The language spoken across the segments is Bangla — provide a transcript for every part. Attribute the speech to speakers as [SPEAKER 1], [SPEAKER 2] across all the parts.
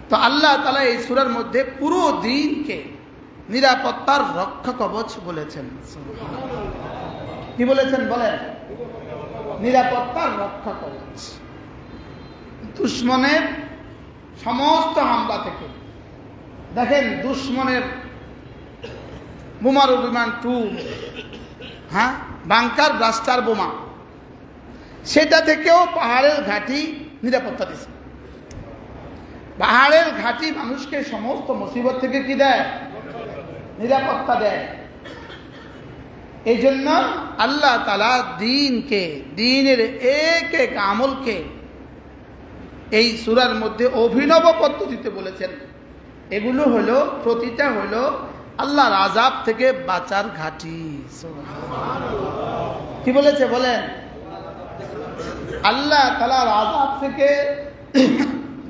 [SPEAKER 1] তো আল্লাহ তাআলা এই সূরার মধ্যে পুরো দ্বীনকে নিরাপত্তার রক্ষা কবচ বলেছেন। কি বলেছেন বলেন? নিরাপত্তার রক্ষা কবচ। দুশমনের সমস্ত হামলা থেকে, দেখেন দুশমনের বোমারু বিমান টু, হ্যাঁ, বাংকার ব্লাস্টার বোমা, সেটা থেকেও পাহাড়ের ঘাঁটি নিরাপত্তা দিচ্ছে। পাহাড়ের ঘাঁটি মানুষকে সমস্ত মুসিবত থেকে কি দেয়? নিরাপত্তা দেয়। এই জন্য আল্লাহ তাআলা দ্বীনকে, দ্বীনের এক এক আমলকে এই সূরার মধ্যে অভিনব পদ্ধতিতে বলেছেন। এগুলো হলো, প্রতিটা হলো আল্লাহর আযাব থেকে বাঁচার ঘাঁটি। কি বলেছে বলেন? আল্লাহ তাআলার আযাব থেকে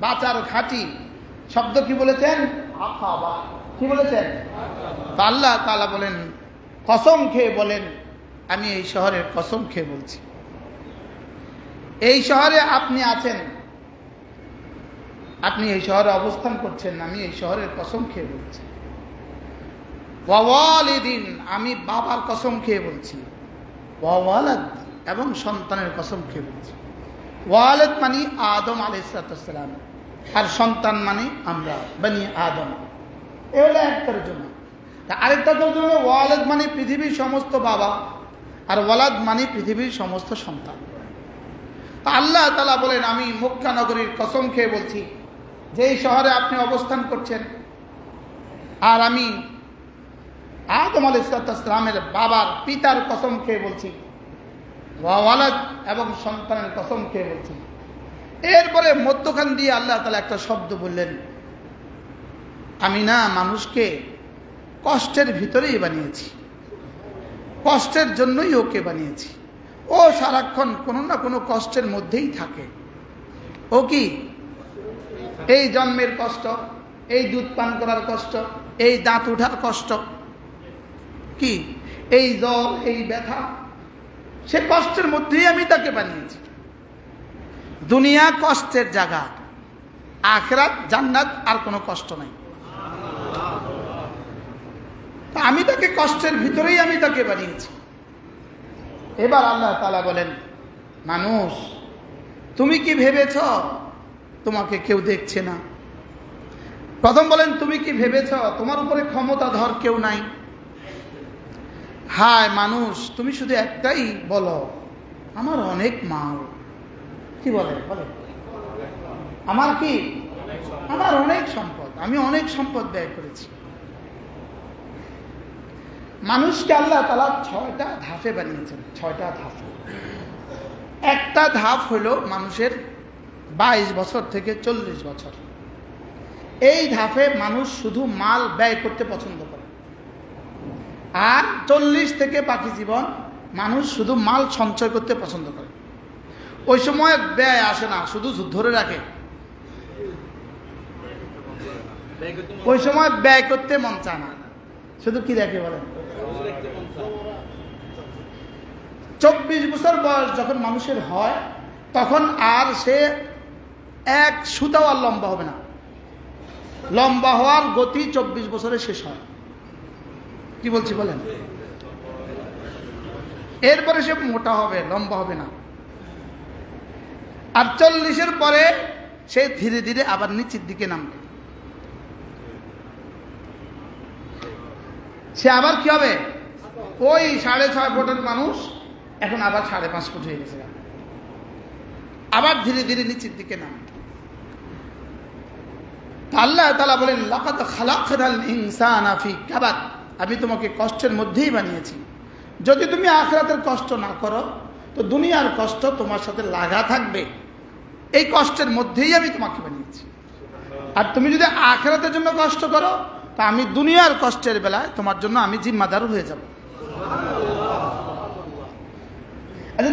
[SPEAKER 1] বাঁচার ঘাঁটি শব্দ কি বলেছেন? আকাবা। কি বলেছেন? তো আল্লাহ তাআলা বলেন, কসম খেয়ে বলেন, আমি এই শহরের কসম খেয়ে বলছি, এই শহরে আপনি আছেন, আপনি এই শহরে অবস্থান করছেন, আমি এই শহরের কসম খেয়ে বলছি। ওয়ালিদিন, আমি বাবার কসম খেয়ে বলছি। ওয়ালাদ, এবং সন্তানের কসম খেয়ে বলছি। ওয়ালাদ মানে আদম আলাইহিস সালাম, আর সন্তান মানে আমরা, বনি আদম। এ হলো এক তরজমা। আরেকটা তরজমা, ওয়ালাদ মানে পৃথিবীর সমস্ত বাবা, আর ওয়ালাদ মানে পৃথিবীর সমস্ত সন্তান। আল্লাহ তাআলা বলেন, আমি মক্কা নগরীর কসম খেয়ে বলছি, যেই শহরে আপনি অবস্থান করছেন, আর আমি আদম আলাইহিস সালামের বাবার, পিতার কসম খেয়ে বলছি। ওয়ালাদ, এবং সন্তানের কসম খেয়ে বলছি। এরপরে মধ্যখান দিয়ে আল্লাহ তাআলা একটা শব্দ বললেন, আমি না মানুষকে কষ্টের ভিতরেই বানিয়েছি, কষ্টের জন্যই ওকে বানিয়েছি। ও সারাক্ষণ কোনো না কোনো কষ্টের মধ্যেই থাকে। ও কি? এই জন্মের কষ্ট, এই দুধ পান করার কষ্ট, এই দাঁত ওঠার কষ্ট, কি এই জ্বর, এই ব্যথা, সে কষ্টের মধ্যেই আমি তাকে বানিয়েছি। দুনিয়া কষ্টের জায়গা, আখিরাত জান্নাত, আর কোনো কষ্ট নাই। আমি তাকে কষ্টের ভিতরেই আমি তাকে বানিয়েছি। এবার আল্লাহ তাআলা বলেন, মানুষ তুমি কি ভেবেছ তোমাকে কেউ দেখছে না? প্রথম বলেন, তুমি কি ভেবেছ তোমার উপরে ক্ষমতাধর কেউ নাই? হায় মানুষ, তুমি শুধু একটাই বলো, আমার অনেক মাল। কি বলে? বলে আমার কি? আমার অনেক সম্পদ, আমি অনেক সম্পদ ব্যয় করেছি। মানুষকে আল্লাহ তাআলা 6টা ধাপে বানিয়েছেন, 6টা ধাপ। একটা ধাপ হলো মানুষের 22 বছর থেকে 40 বছর। এই ধাপে মানুষ শুধু মাল ব্যয় করতে পছন্দ করে, আর 40 থেকে বাকি জীবন মানুষ শুধু মাল সঞ্চয় করতে পছন্দ করে। ওই সময় ব্যয় আসে না, শুধু ধরে রাখে। ওই সময় ব্যয় করতে মন চায় না, শুধু কি রাখে বলেন? 24 বছর বয়স যখন মানুষের হয়, তখন আর সে এক সুতাও আর লম্বা হবে না। লম্বা হওয়ার গতি 24 বছরে শেষ হয়। কি বলছি বলেন? এরপরে সে মোটা হবে, লম্বা হবে না। আর 40-এর পরে সে ধীরে ধীরে আবার নিচের দিকে নামবে। সে আবার কি হবে? ওই 6.5 ফুটের মানুষ এখন আবার 5.5 ফুট হয়ে গেছে, আবার ধীরে ধীরে নিচের দিকে নামবে। আল্লাহ তাআলা বলেন, লাকাদ খালাকনাল ইনসানা ফি কাবাদ, আমি তোমাকে কষ্টের মধ্যেই বানিয়েছি। যদি তুমি আখিরাতের কষ্ট না করো, তো দুনিয়ার কষ্ট তোমার সাথে লাগা থাকবে। এই কষ্টের মধ্যেই আমি তোমাকে বানিয়েছি। আর তুমি যদি আখিরাতের জন্য কষ্ট করো, তা আমি দুনিয়ার কষ্টের বেলায় তোমার জন্য আমি জিম্মাদার হয়ে যাব।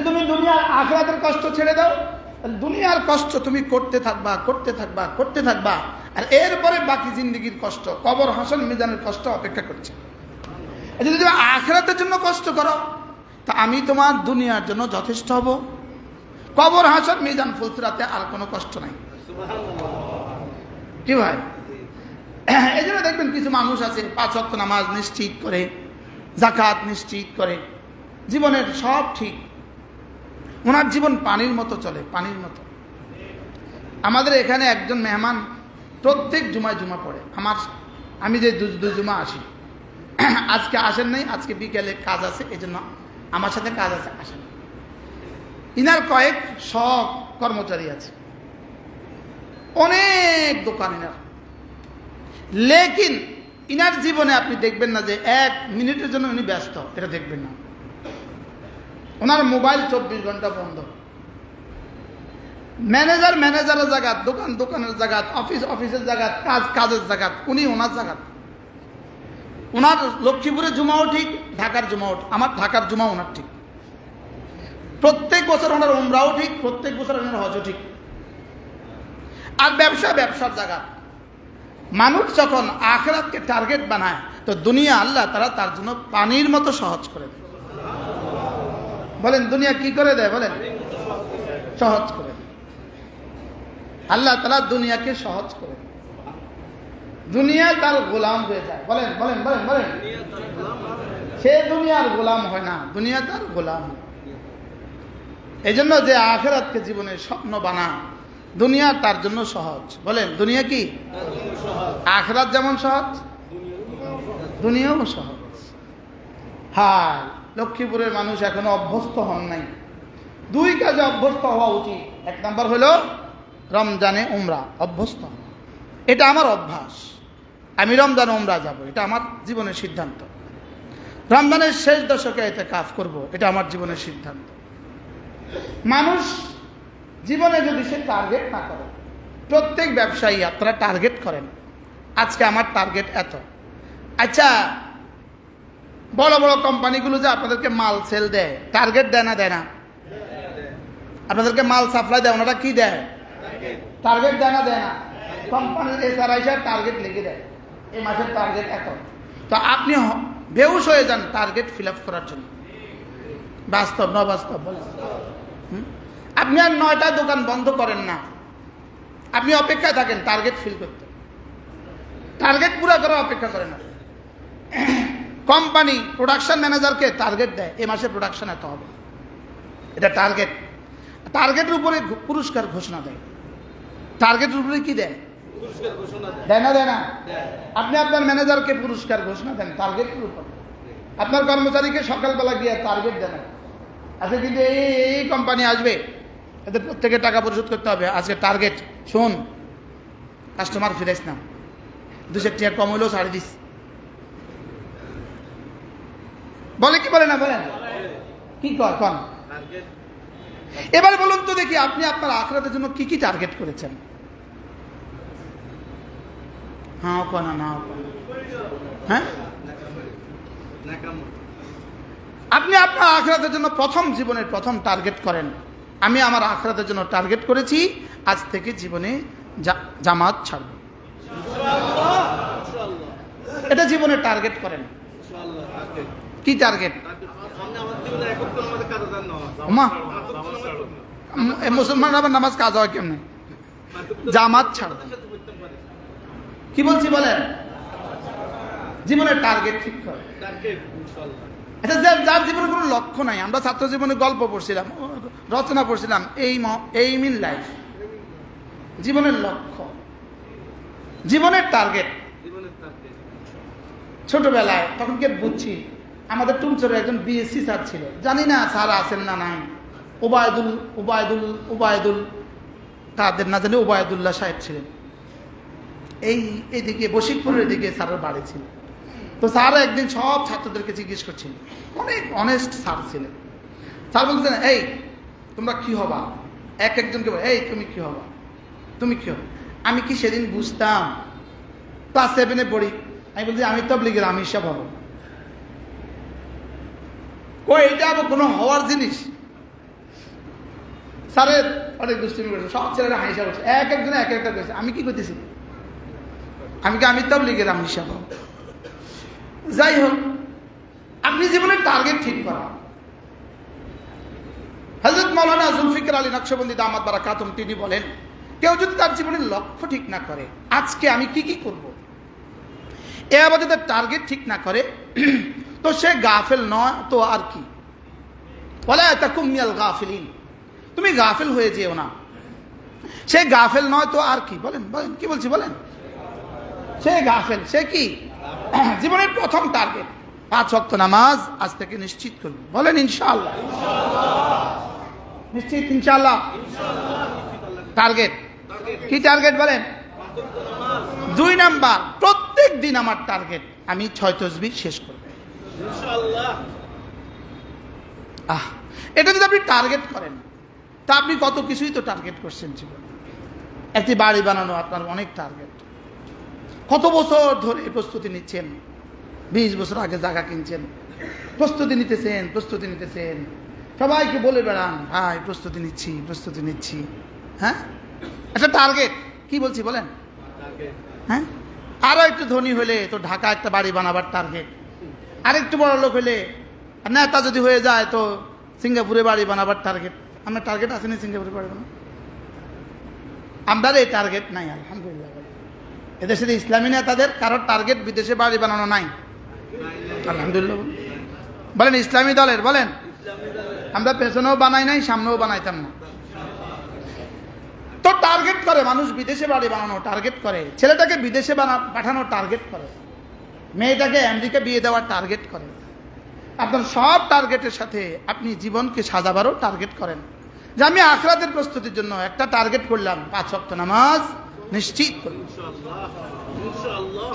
[SPEAKER 1] তুমি দুনিয়ার আখিরাতের কষ্ট ছেড়ে দাও, দুনিয়ার কষ্ট তুমি করতে থাকবা, করতে থাকবা, করতে থাকবা, আর এরপরে বাকি জিন্দেগির কষ্ট, কবর হাসর মিজানের কষ্ট অপেক্ষা করছে। যদি তুমি আখিরাতের জন্য কষ্ট করো, তা আমি তোমার দুনিয়ার জন্য যথেষ্ট হব। কবর হাসর মিজান ফুলসিরাতে আর কোনো কষ্ট নাই। কি ভাই? এই জন্য দেখবেন কিছু মানুষ আছে 5 ওয়াক্ত নামাজ নিশ্চিত করে, যাকাত নিশ্চিত করে, জীবনের সব ঠিক, ওনার জীবন পানির মতো চলে, পানির মতো। আমাদের এখানে একজন মেহমান প্রত্যেক জুমায় জুমা পড়ে, আমি যে দুই জুমা আসি, আজকে আসেন নাই, আজকে বিকেলে কাজ আছে, এই জন্য আমার সাথে কাজ আছে, আসেন। ইনার কয়েক সব কর্মচারী আছে, অনেক দোকান ইনার, লেকিন ইনার জীবনে আপনি দেখবেন না যে 1 মিনিটের জন্য উনি ব্যস্ত, এটা দেখবেন না। ওনার মোবাইল 24 ঘন্টা বন্ধ। ম্যানেজারের জায়গা, দোকানের জায়গা, অফিসের জায়গা, কাজের জায়গা, উনি ওনার জায়গা। ওনার লক্ষ্মীপুরে জুমাও ঠিক, ঢাকার জুমাও, আমার ঢাকার জুমা ওনার ঠিক। প্রত্যেক বছর ওনার উমরাও ঠিক, প্রত্যেক বছর ওনার হজও ঠিক। আর ব্যবসার জায়গা। মানুষ যখন আখিরাতকে টার্গেট বানায়, তো দুনিয়া আল্লাহ তারা তার জন্য পানির মতো সহজ করে দেয়। বলেন দুনিয়া কি করে দেয়? বলেন সহজ করে দেয়। আল্লাহ তাআলা দুনিয়াকে সহজ করে দেয়, দুনিয়া তার গোলাম হয়ে যায়। বলেন বলেন বলেন বলেন, সে দুনিয়ার গোলাম হয় না, দুনিয়া তার গোলাম। এই জন্য যে আখিরাতকে জীবনের স্বপ্ন বানায়, দুনিয়া তার জন্য সহজ। বলেন দুনিয়া কি? আখিরাত যেমন সহজ, দুনিয়াও সহজ। হ্যাঁ, লক্ষ্মীপুরের মানুষ এখনো অভ্যস্ত হন নাই। 2 কাজে অভ্যস্ত হওয়া উচিত। 1 নাম্বার হলো রমজানে উমরা অভ্যস্ত, এটা আমার অভ্যাস। আমি রমজানে উমরা যাব, এটা আমার জীবনের সিদ্ধান্ত। রমজানের শেষ দশকে এতে কাজ করব, এটা আমার জীবনের সিদ্ধান্ত। মানুষ জীবনে যদি সে টার্গেট না করে, প্রত্যেক ব্যবসায়ী আপনারা টার্গেট করেন, আজকে আমার টার্গেট এত। আচ্ছা, বড় বড় কোম্পানিগুলো যে আপনাদেরকে মাল সেল দেয়, টার্গেট দেয় না? দেয় না? আপনাদেরকে মাল সাপ্লাই দেয়, ওনারা কি দেয়? টার্গেট দেয় না? দেয় না? কোম্পানির SRI টার্গেট লিখে দেয়, এই মাসের টার্গেট এত। তো আপনি বেহুশ হয়ে যান টার্গেট ফিল আপ করার জন্য। বাস্তব না বাস্তব? বলেন। আপনি আর 9টা দোকান বন্ধ করেন না, আপনি অপেক্ষায় থাকেন টার্গেট ফিল করতে, টার্গেট পুরো করার অপেক্ষা করেন না। কোম্পানি প্রোডাকশন ম্যানেজারকে টার্গেট দেয়, এই মাসে প্রোডাকশন এত হবে, এটা টার্গেট। টার্গেটের উপরে পুরস্কার ঘোষণা দেয়। টার্গেটের উপরে কি দেয়? দেয় না? দেয় না? আপনি আপনার ম্যানেজারকে পুরস্কার ঘোষণা দেন টার্গেটের উপর। আপনার কর্মচারীকে সকালবেলা গিয়ে টার্গেট দেন, আজকে কিন্তু এই কোম্পানি আসবে, এদের প্রত্যেকের টাকা পরিশোধ করতে হবে, আজকে টার্গেট। শোন, কাস্টমার ফিরেস না, 200 টাকা কম হইলেও ছাড়ে দিস। বলে কি বলে না? বলেন কি কর কন। এবার বলুন তো দেখি, আপনি আপনার আখিরাতের জন্য কি কি টার্গেট করেছেন? হ্যাঁ কন না? হ্যাঁ, আপনি আপনার আখিরাতের জন্য জীবনের প্রথম টার্গেট করেন, আমি আমার আখিরাতের জন্য টার্গেট করেছি, আজ থেকে জীবনে জামাত ছাড়ব। এটা জীবনের টার্গেট করেন। কি টার্গেট? মুসলমান আবার নামাজ কাজ হয় কেমনে? জামাত ছাড়ব। কি বলছি বলেন? জীবনের টার্গেট ঠিক করে। আচ্ছা, যার জীবনে কোনো লক্ষ্য নাই, আমরা ছাত্র জীবনে গল্প পড়ছিলাম, রচনা পড়ছিলাম, এইম ইন লাইফ, জীবনের লক্ষ্য, জীবনের টার্গেট। ছোটবেলায় তখন কে বুঝছি, আমাদের টুমচরে একজন BSc স্যার ছিল, জানি না স্যার আছেন না নাই, ওবায়দুল তাদের না জানি ওবায়দুল্লাহ সাহেব ছিলেন। এইদিকে বশিকপুরের দিকে স্যারের বাড়ি ছিল। তো স্যার একদিন সব ছাত্রদেরকে জিজ্ঞেস করছিলেন, অনেক অনেস্ট স্যার ছিলেন। স্যার বলছেন, এই তোমরা কি হবা? একজনকে বলে, এই তুমি কি হবা, তুমি কি হবা? আমি কি সেদিন বুঝতাম? ক্লাস 7-এ পড়ি, আমি বলছি আমি তাবলীগের আমির সাহেব হব। এটা আবার কোনো হওয়ার জিনিস? স্যারের অনেক দুষ্টুমি করেছে, সব ছেলেরা হাসা বলছে, একজনে এক একটা করেছে। আমি কি করতেছি? আমি তাবলীগের আমির সাহেব হব। যাই হোক, আপনি জীবনের টার্গেট ঠিক করা। হযরত মাওলানা জুলফিকার আলী নকশবন্দি দামাত বারাকাতুহুম তিনি বলেন, কেউ যদি তার জীবনের লক্ষ্য ঠিক না করে, আজকে আমি কি কি করব, এ আবাদতের টার্গেট ঠিক না করে, তো সে গাফেল নয় তো আর কি। ওয়ালা তাকুম মিনাল গাফিলিন, তুমি গাফেল হয়ে যেও না। সে গাফেল নয় তো আর কি, বলেন বলেন কি বলছি বলেন, সে গাফেল, সে কি জীবনের প্রথম টার্গেট 5 ওয়াক্ত নামাজ আজ থেকে নিশ্চিত করব, বলেন ইনশাআল্লাহ। নিশ্চিত ইনশাআল্লাহ। টার্গেট কি, টার্গেট বলেন? 2 নাম্বার, প্রত্যেক দিন আমার টার্গেট আমি 6 তাসবিহ শেষ করব ইনশাআল্লাহ। এটা যদি আপনি টার্গেট করেন, তা আপনি কত কিছুই তো টার্গেট করছেন জীবনে। একটি বাড়ি বানানো আপনার অনেক টার্গেট, কত বছর ধরে প্রস্তুতি নিচ্ছেন, 20 বছর আগে জায়গা কিনছেন, প্রস্তুতি নিতেছেন, সবাইকে বলে বেড়ান ভাই প্রস্তুতি নিচ্ছি। হ্যাঁ, একটা টার্গেট, কি বলছি বলেন? হ্যাঁ, আরো একটু ধনী হলে তো ঢাকা একটা বাড়ি বানাবার টার্গেট, আরেকটু বড় লোক হলে, নেতা যদি হয়ে যায় তো সিঙ্গাপুরে বাড়ি বানাবার টার্গেট। আমরা টার্গেট আসেনি সিঙ্গাপুরে বাড়ি বানাবো, আমরা এই টার্গেট নাই আলহামদুলিল্লাহ। এদেশের ইসলামী নেতাদের কারোর টার্গেট বিদেশে বাড়ি বানানো নাই আলহামদুলিল্লাহ। বলেন ইসলামী দলের, বলেন আমরা পেছনেও বানাই নাই, সামনেও বানাইতাম না। তো টার্গেট করে মানুষ বিদেশে বাড়ি বানানো টার্গেট করে, ছেলেটাকে বিদেশে পাঠানো টার্গেট করে, মেয়েটাকে আমেরিকা বিয়ে দেওয়ার টার্গেট করে। আপনার সব টার্গেটের সাথে আপনি জীবনকে সাজাবারও টার্গেট করেন, যে আমি আখিরাতের প্রস্তুতির জন্য একটা টার্গেট করলাম 5 ওয়াক্ত নামাজ নিশ্চিত করব।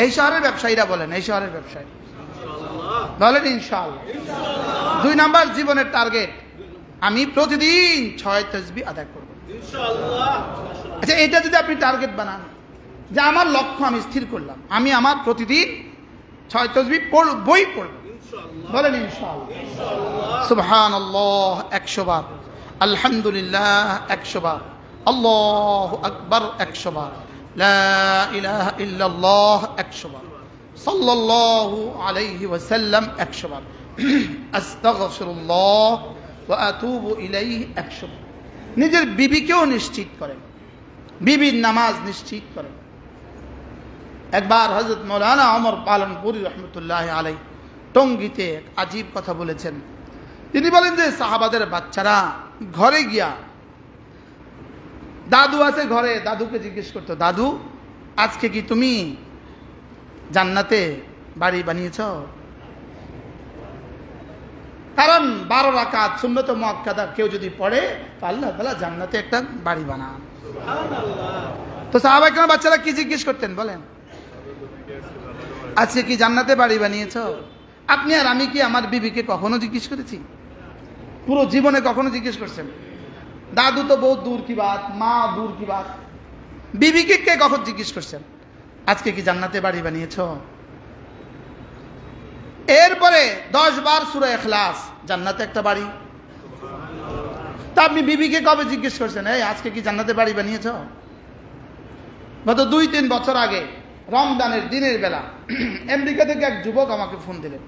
[SPEAKER 1] এই শহরের ব্যবসায়ীরা বলেন, এই শহরের ব্যবসায়ী বলেন ইনশাআল্লাহ। 2 নাম্বার জীবনের টার্গেট, আমি প্রতিদিন 6 তাসবিহ আদায় করব ইনশাআল্লাহ। আচ্ছা, এটা যদি আপনি টার্গেট বানান যে আমার লক্ষ্য আমি স্থির করলাম, আমি আমার প্রতিদিন 6 তাসবিহ বই পড়ব, বলেন ইনশাআল্লাহ। সুবহানাল্লাহ 100 বার, আলহামদুলিল্লাহ 100 বার, আল্লাহু আকবার 100 বার, লা ইলাহা ইল্লাল্লাহ 100 বার, সাল্লাল্লাহু আলাইহি ওয়াসাল্লাম 100 বার, আস্তাগফিরুল্লাহ ওয়া আতুবু ইলাইহি 100 বার। নিজের বিবিকেও নিশ্চিত করেন, বিবির নামাজ নিশ্চিত করেন। একবার হযরত মাওলানা ওমর পালনপুরি রহমতুল্লাহ আলাইহি টঙ্গীতে এক আজীব কথা বলেছেন। তিনি বলেন যে সাহাবাদের বাচ্চারা ঘরে গিয়া, দাদু আছে ঘরে, দাদুকে জিজ্ঞেস করতো, দাদু আজকে কি তুমি জান্নাতে বাড়ি বানিয়েছ? কারণ 12 রাকাত সুন্নত মুআক্কাদা কেউ যদি পড়ে তো আল্লাহ তাআলা জান্নাতে একটা বাড়ি বানান। তো সাহাবা কেরাম বাচ্চারা কি জিজ্ঞেস করতেন বলেন? আজকে কি জান্নাতে বাড়ি বানিয়েছ? আপনি আর আমি কি আমার বিবিকে কখনো জিজ্ঞেস করেছি? পুরো জীবনে কখনো জিজ্ঞেস করছেন? দাদু তো বহুত দূর কি বাত, মা দূর কি বাত, বিবিকে কে কখন জিজ্ঞেস করছেন আজকে কি জান্নাতে বাড়ি বানিয়েছ? এরপরে 10 বার সূরা ইখলাস, জান্নাতে একটা বাড়ি। তা আপনি বিবিকে কবে জিজ্ঞেস করছেন এই আজকে কি জান্নাতে বাড়ি বানিয়েছ? গত 2-3 বছর আগে রমজানের দিনের বেলা আমেরিকা থেকে এক যুবক আমাকে ফোন দিলেন।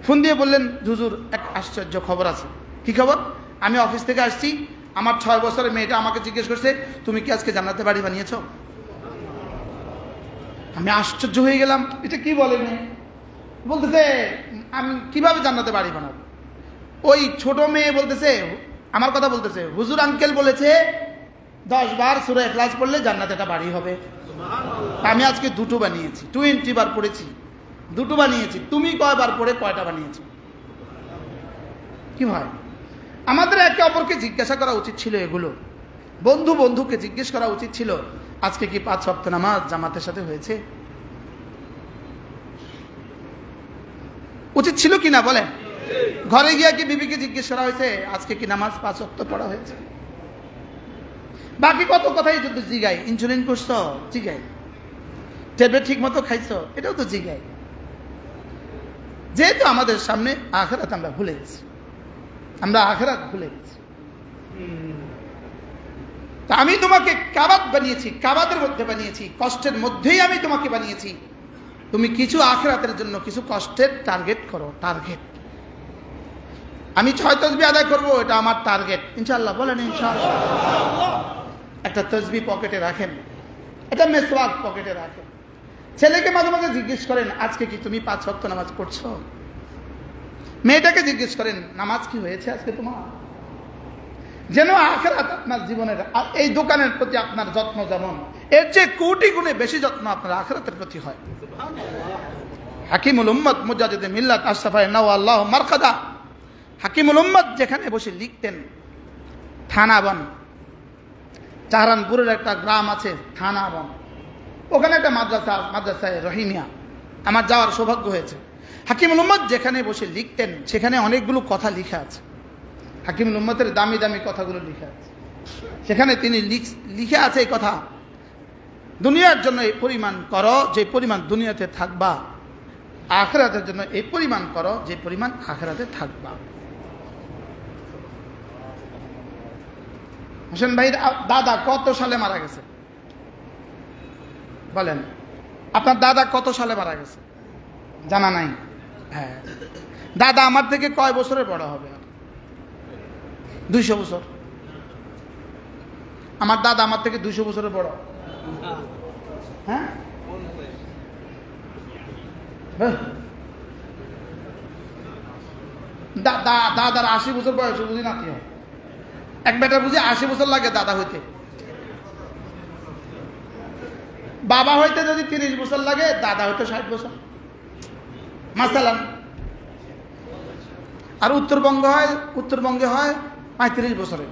[SPEAKER 1] ফোন দিয়ে বললেন, হুজুর এক আশ্চর্য খবর আছে। কি খবর? আমি অফিস থেকে আসছি, আমার 6 বছরের মেয়েটা আমাকে জিজ্ঞেস করছে তুমি কি আজকে জান্নাতে বাড়ি বানিয়েছ? আমি আশ্চর্য হয়ে গেলাম, এটা কি বলেন? বলতেছে আমি কিভাবে জান্নাতে বাড়ি বানাবো? ওই ছোট মেয়ে বলতেছে, আমার কথা বলতেছে, হুজুর আঙ্কেল বলেছে 10 বার সূরা ইখলাস পড়লে জান্নাতে একটা বাড়ি হবে। আমি আজকে 2টো বানিয়েছি, 20 বার পড়েছি, 2টো বানিয়েছি। তুমি কয়বার পড়ে কয়টা বানিয়েছো? কি হয়? আমাদের একে অপরকে জিজ্ঞাসা করা উচিত ছিল এগুলো। বন্ধুকে জিজ্ঞেস করা উচিত ছিল আজকে কি 5 ওয়াক্ত নামাজ জামাতের সাথে হয়েছে? উচিত ছিল কিনা বলেন? ঘরে গিয়া কি বিবিকে জিজ্ঞেস করা হয়েছে আজকে কি নামাজ 5 ওয়াক্ত পড়া হয়েছে? বাকি কত কথাই যদি জিগাই, ইনসুলিন করছো জিগাই, ট্যাবলেট ঠিক মতো খাইছো এটাও তো জিগাই। যেহেতু আমাদের সামনে আখিরাত আমরা ভুলে গেছি, আমরা আখিরাত ভুলে গেছি। তা আমি তোমাকে কাবাত বানিয়েছি, কাবাতের মধ্যে বানিয়েছি, কষ্টের মধ্যেই আমি তোমাকে বানিয়েছি। তুমি কিছু আখিরাতের জন্য কিছু কষ্টের টার্গেট করো, টার্গেট। আমি 6 তাসবিহ আদায় করবো, এটা আমার টার্গেট ইনশাআল্লাহ, বলেন ইনশাআল্লাহ। একটা তসবিহ পকেটে রাখেন, একটা মেসওয়াক পকেটে রাখেন। ছেলেকে মাঝে মাঝে জিজ্ঞেস করেন, আজকে কি তুমি 5 ওয়াক্ত নামাজ পড়ছো? মেয়েটাকে জিজ্ঞেস করেন, নামাজ কি হয়েছে আজকে তোমার? যেন আখিরাত আপনার জীবনের, এই দোকানের প্রতি আপনার যত্ন যেমন, এর চেয়ে কোটি গুণে বেশি যত্ন আপনার আখিরাতের প্রতি হয়। হাকিমুল উম্মত মুজাদ্দিদ মিল্লাত আশরাফায়ে নাওয়াল্লাহু মারকাদা, হাকিমুল উম্মত যেখানে বসে লিখতেন, থানাবন, চাহারানপুরের একটা গ্রাম আছে থানাবন, ওখানে একটা মাদ্রাসায় রহিমিয়া আমার যাওয়ার সৌভাগ্য হয়েছে। হাকিমুল উম্মত যেখানে বসে লিখতেন সেখানে অনেকগুলো কথা লিখা আছে, হাকিমুল উম্মতের দামি দামি কথাগুলো লিখা আছে। সেখানে তিনি লিখে আছে এই কথা, দুনিয়ার জন্য এই পরিমাণ করো যে পরিমাণ দুনিয়াতে থাকবা, আখিরাতের জন্য এই পরিমাণ করো যে পরিমাণ আখিরাতে থাকবা। হোসেন ভাইয়ের দাদা কত সালে মারা গেছে বলেন? আপনার দাদা কত সালে মারা গেছে জানা নাই? হ্যাঁ, দাদা আমার থেকে কয় বছরের বড় হবে? 200 বছর। আমার দাদা আমার থেকে 200 বছরের বড়। হ্যাঁ, দাদার 80 বছর বয়স বুঝি নাতি হয়। এক বেটা বুঝি 80 বছর লাগে দাদা হইতে। বাবা হইতে যদি 30 বছর লাগে, দাদা হইতে 60 বছর মাসালান। আর উত্তরবঙ্গে হয় 35 বছরে।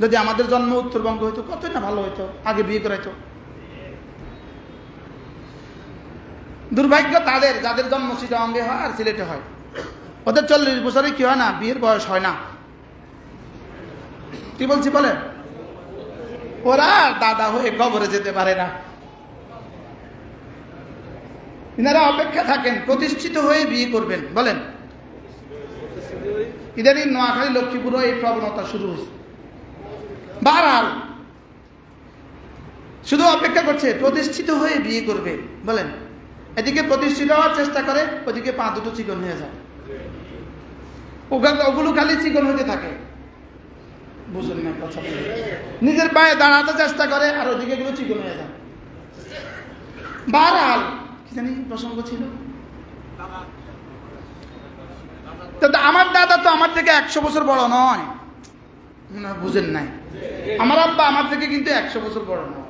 [SPEAKER 1] যদি আমাদের জন্ম উত্তরবঙ্গে হইতো কতই না ভালো হইতো, আগে বিয়ে করাইতো। দুর্ভাগ্য তাদের যাদের জন্ম চিটাগাঙ্গে হয় আর সিলেটে হয়, ওদের 40 বছরে কি হয় না, বিয়ের বয়স হয় না। কি বলছি বলেন? ওরা দাদা হয়ে কবরে যেতে পারে না। এনারা অপেক্ষা থাকেন প্রতিষ্ঠিত হয়ে বিয়ে করবেন। বলেন, ইদানিং নোয়াখালী লক্ষ্মীপুর এই প্রবণতা শুরু হয়েছে। বারবার শুধু অপেক্ষা করছে প্রতিষ্ঠিত হয়ে বিয়ে করবে। বলেন, এদিকে প্রতিষ্ঠিত হওয়ার চেষ্টা করে, ওদিকে পা দুটো চিকন হয়ে যায়। ওগুলো খালি চিকন হতে থাকে। বুঝলেন না কথা? নিজের পায়ে দাঁড়াতে চেষ্টা করে আর ওদিকে গুলো চিকন হয়ে যায়। বারবার কি জানি প্রসঙ্গ ছিল। আমার দাদা তো আমার থেকে 100 বছর বড় নয়, বুঝেন নাই? আমার আব্বা আমার থেকে কিন্তু 100 বছর বড় নয়।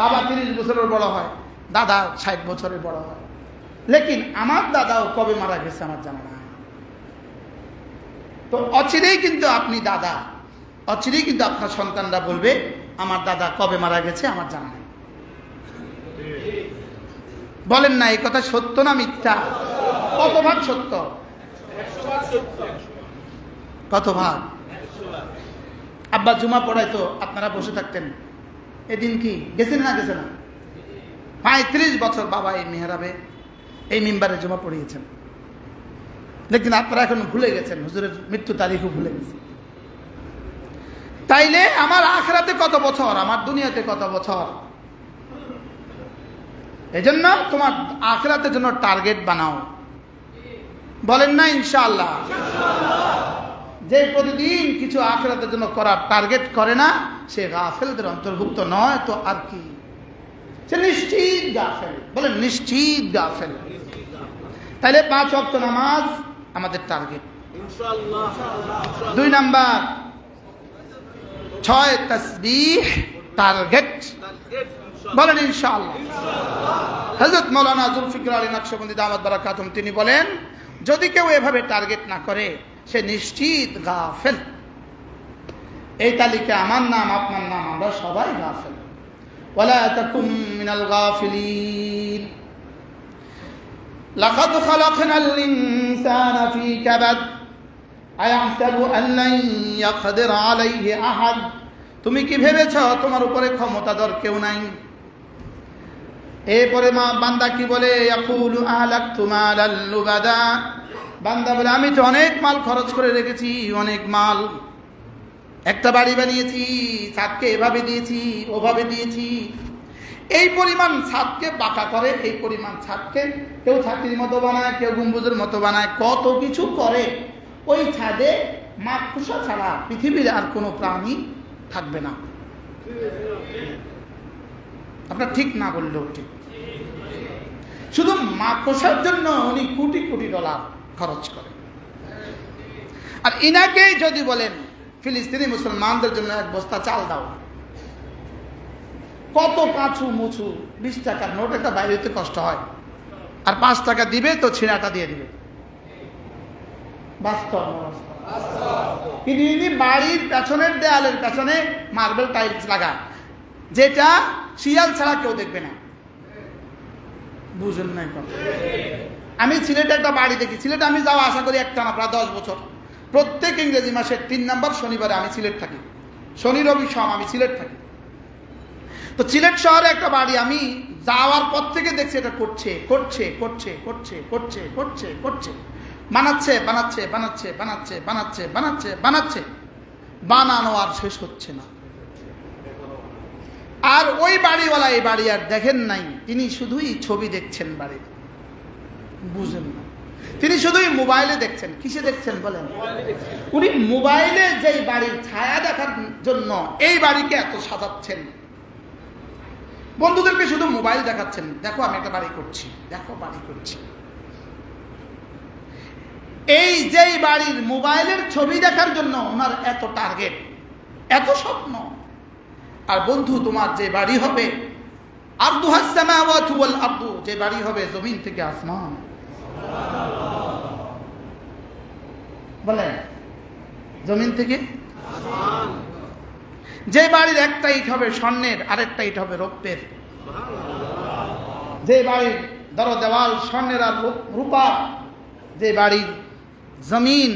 [SPEAKER 1] বাবা 30 বছরের বড় হয়, দাদা 60 বছরের বড় হয়। লেকিন আমার দাদাও কবে মারা গেছে আমার জানা নাই। তো অচিরেই কিন্তু আপনি দাদা, অচিরেই কিন্তু আপনার সন্তানরা বলবে আমার দাদা কবে মারা গেছে আমার জানা নাই। বলেন না এই কথা সত্য না মিথ্যা? কত ভাগ সত্য? কত ভাগ? আব্বা জুমা পড়াইতো, আপনারা বসে থাকতেন। এদিন কি গেছেন না গেছে না? 35 বছর বাবা এই মেহরাবে, এই মিম্বারে জুমা পড়িয়েছেন। লেকিন আপনারা এখন ভুলে গেছেন, হুজুরের মৃত্যু তারিখও ভুলে গেছেন। তাইলে আমার আখিরাতে কত বছর, আমার দুনিয়াতে কত বছর? এজন্য তোমার আখিরাতের জন্য টার্গেট বানাও। বলেন না ইনশাআল্লাহ? যে প্রতিদিন কিছু আখিরাতের জন্য করার টার্গেট করে না, সে গাফেলদের অন্তর্ভুক্ত নয় তো আর কি, সে নিশ্চিত গাফেল। বলেন নিশ্চিত গাফেল। তাইলে 5 ওয়াক্ত নামাজ আমাদের টার্গেট ইনশাআল্লাহ। 2 নাম্বার 6 তাসবিহ টার্গেট। বলেন ইনশাআল্লাহ। হযরত মাওলানা জুলফিকার আলী নকশবন্দি দামাত বারাকাতুহুম তিনি বলেন, যদি কেউ এভাবে টার্গেট না করে সে নিশ্চিত গাফেল। এই তালিকা আমার নাম, আপনার নাম, আমরা সবাই গাফেল। ওয়ালা তাকুম মিনাল গাফিলিন। লাকাদ খালাকনাল ইনসানা ফি কাবাদ আয়াহসাবু আন লান ইয়াকদির আলাইহি আহাদ। তুমি কি ভেবেছো তোমার উপরে ক্ষমতাধর কেউ নাই? এরপরে বান্দা কি বলে? ইয়াকুলু আহলাকতু মালাল লুবাদা। বান্দা বলে আমি তো অনেক মাল খরচ করে রেখেছি, অনেক মাল। একটা বাড়ি বানিয়েছি, ছাদকে এভাবে দিয়েছি, ওভাবে দিয়েছি। এই পরিমাণ ছাদকে বাঁকা করে, এই পরিমাণ ছাদকে কেউ ছাতির মতো বানায়, কেউ গম্বুজের মতো বানায়, কত কিছু করে। ওই ছাদে মাকড়সা ছাড়া পৃথিবীর আর কোনো প্রাণী থাকবে না। আপনার ঠিক না বললেও ঠিক। শুধু মাকড়সার জন্য উনি কোটি কোটি ডলার খরচ করেন। আর ইনাকেই যদি বলেন ফিলিস্তিনি মুসলমানদের জন্য এক বস্তা চাল দাও, কত কাঁচু মুছু 20 টাকার নোট একটা বাইরে হতে কষ্ট হয়, আর 5 টাকা দিবে তো ছিঁড়াটা দিয়ে দিবে। বাস্তব। কিন্তু ইনি বাড়ির পেছনের দেয়ালের পেছনে মার্বেল টাইলস লাগায়, যেটা শিয়াল ছাড়া কেউ দেখবে না। বুঝেন নাই কথা? আমি সিলেটে একটা বাড়ি দেখি, সিলেটে আমি যাওয়া আশা করি একটানা প্রায় 10 বছর। প্রত্যেক ইংরেজি মাসের 3 নম্বর শনিবারে আমি সিলেট থাকি, শনি রবি সোম আমি সিলেট থাকি। তো সিলেট শহরে একটা বাড়ি আমি যাওয়ার পর থেকে দেখছি এটা করছে করছে করছে করছে করছে করছে করছে, বানাচ্ছে বানাচ্ছে বানাচ্ছে বানাচ্ছে বানাচ্ছে বানাচ্ছে বানাচ্ছে, বানানো আর শেষ হচ্ছে না। আর ওই বাড়িওয়ালা এই বাড়ি আর দেখেন নাই, তিনি শুধুই ছবি দেখছেন বাড়ির। বুঝেন না, তিনি শুধুই মোবাইলে দেখছেন। কিসে দেখছেন বলেন? উনি মোবাইলে যেই বাড়ির ছায়া দেখার জন্য এই বাড়িকে এত সাজাচ্ছেন, বন্ধুদেরকে শুধু মোবাইল দেখাচ্ছেন, দেখো আমি একটা বাড়ি করছি, দেখো বাড়ি করছি। এই যেই বাড়ির মোবাইলের ছবি দেখার জন্য ওনার এত টার্গেট, এত স্বপ্ন। আর বন্ধু, তোমার যে বাড়ি হবে আরদুহাস সামাওয়াতু ওয়াল আরদু, যে বাড়ি হবে জমিন থেকে আসমান। বলেন, জমিন থেকে আসমান। যে বাড়ির একটা ইট হবে স্বর্ণের, আরেকটা ইট হবে রৌপ্যের। যে বাড়ির দর দেওয়াল স্বর্ণের আর রূপা, যে বাড়ির জমিন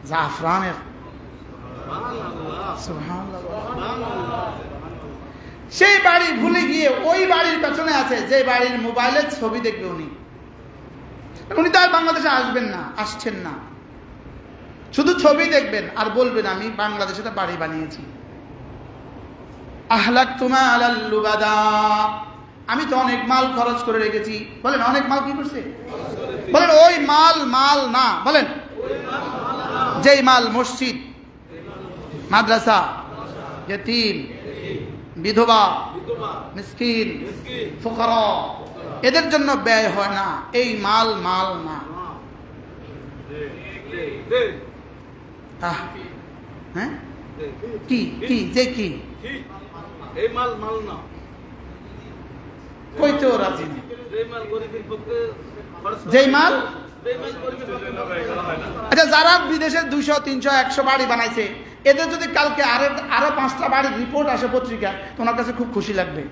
[SPEAKER 1] জাফরানের। সেই বাড়ি ভুলে গিয়ে ওই বাড়ির পেছনে আছে যে বাড়ির মোবাইলের ছবি দেখবে উনি। উনি তো আর বাংলাদেশে আসবেন না, আসছেন না, শুধু ছবি দেখবেন আর বলবেন আমি বাংলাদেশে একটা বাড়ি বানিয়েছি। আহলাকতুমা আলাল লুবাদা, আমি তো অনেক মাল খরচ করে রেখেছি। বলেন, অনেক মাল কি করছে? বলেন, ওই মাল মাল না, বলেন যেই মাল মসজিদ, মাদ্রাসা, ইতিম, বিধবা, মিসকিন, ফুকারা, এদের জন্য ব্যয় হয় না, এই মাল মাল না। হ্যাঁ, কি কি যে কি
[SPEAKER 2] এই মাল মাল না,
[SPEAKER 1] কইতেও রাজি না। যেই মাল, আচ্ছা, যারা বিদেশে 200, 300, 100 বাড়ি বানাইছে, এদের যদি কালকে আরো 5টা বাড়ির রিপোর্ট আসে পত্রিকা, তোমার কাছে খুব খুশি লাগবে।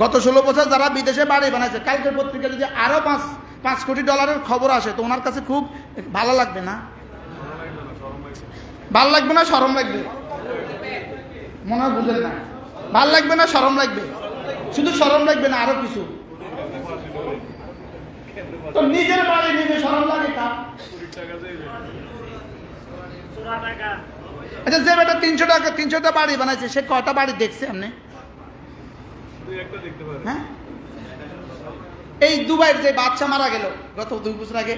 [SPEAKER 1] গত 16 বছর যারা বিদেশে বাড়ি বানাইছে, কালকের পত্রিকা যদি আরো 5 কোটি ডলারের খবর আসে, তো ওনার কাছে খুব ভালো লাগবে না? ভালো লাগবে না শরম লাগবে? মনে হয় বুঝেন না। ভাল লাগবে না শরম লাগবে? শুধু শরম লাগবে না, আরো কিছু। তো নিজের বাড়ি নিজে শরম লাগে কার? আচ্ছা, যে বেটা 300টা বাড়ি বানাইছে, সে কয়টা বাড়ি দেখছে? আপনি হ্যাঁ, এই দুবাইয়ের যে বাদশা মারা গেল গত 2 বছর আগে,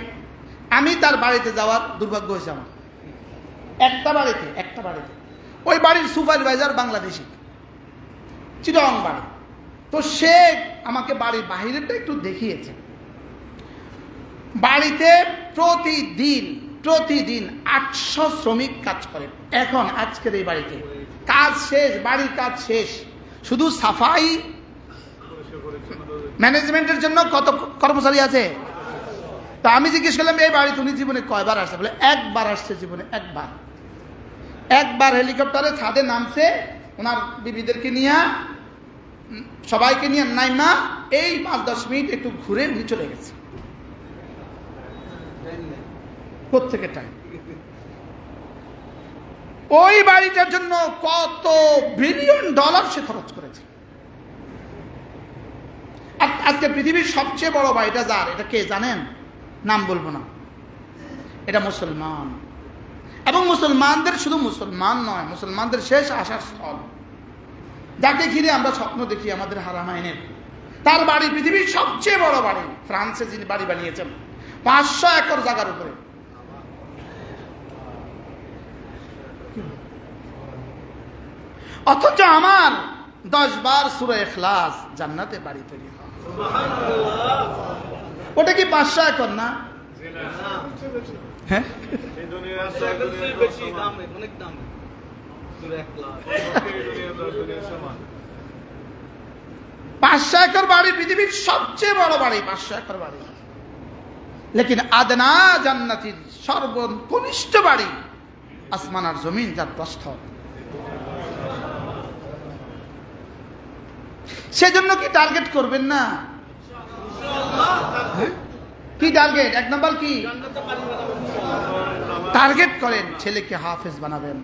[SPEAKER 1] আমি তার বাড়িতে যাওয়ার দুর্ভাগ্য হয়েছে আমার। একটা বাড়িতে ওই বাড়ির সুপারভাইজার বাংলাদেশি, চিটং বাড়ি। তো সে আমাকে বাড়ির বাহিরেটা একটু দেখিয়েছে। বাড়িতে প্রতিদিন 800 শ্রমিক কাজ করে। এখন আজকের এই বাড়িতে কাজ শেষ, বাড়ির কাজ শেষ, শুধু সাফাই ম্যানেজমেন্টের জন্য কত কর্মচারী আছে। তা আমি জিজ্ঞেস করলাম, এই বাড়িতে উনি জীবনে কয়বার আসছে? বলে একবার আসছে জীবনে, একবার হেলিকপ্টারে ছাদে নামছে, ওনার বিবিদেরকে নিয়ে, সবাইকে নিয়ে নাইমা এই 5-10 মিনিট একটু ঘুরে উনি চলে গেছে। কোত্থেকে টাইম? ওই বাড়িটার জন্য কত বিলিয়ন ডলার সে খরচ করেছে। আজকে পৃথিবীর সবচেয়ে বড় বাড়িটা যার, এটা কে জানেন? নাম বলবো না, এটা মুসলমান। এবং মুসলমানদের, শুধু মুসলমান নয়, মুসলমানদের শেষ আসার স্থল, যাকে ঘিরে আমরা স্বপ্ন দেখি আমাদের হারামাইনের। তার বাড়ি পৃথিবীর সবচেয়ে বড় বাড়ি, ফ্রান্সে যিনি বাড়ি বানিয়েছেন 500 একর জায়গার উপরে। অথচ আমার 10 বার সূরা ইখলাস জান্নাতে বাড়ি তৈরি হয়। ওটা কি 500 একর না? হ্যাঁ,
[SPEAKER 2] বেশি দাম, অনেক দাম।
[SPEAKER 1] 500 একর বাড়ি পৃথিবীর সবচেয়ে বড় বাড়ি, 500 একর বাড়ি। লেকিন আদনা জান্নাতির সর্বকনিষ্ঠ বাড়ি আসমান আর জমিন, যার প্রস্থ। সেজন্য কি টার্গেট করবেন না? হ্যাঁ? কি টার্গেট? 1 নম্বর কি টার্গেট করেন? ছেলেকে হাফেজ বানাবেন,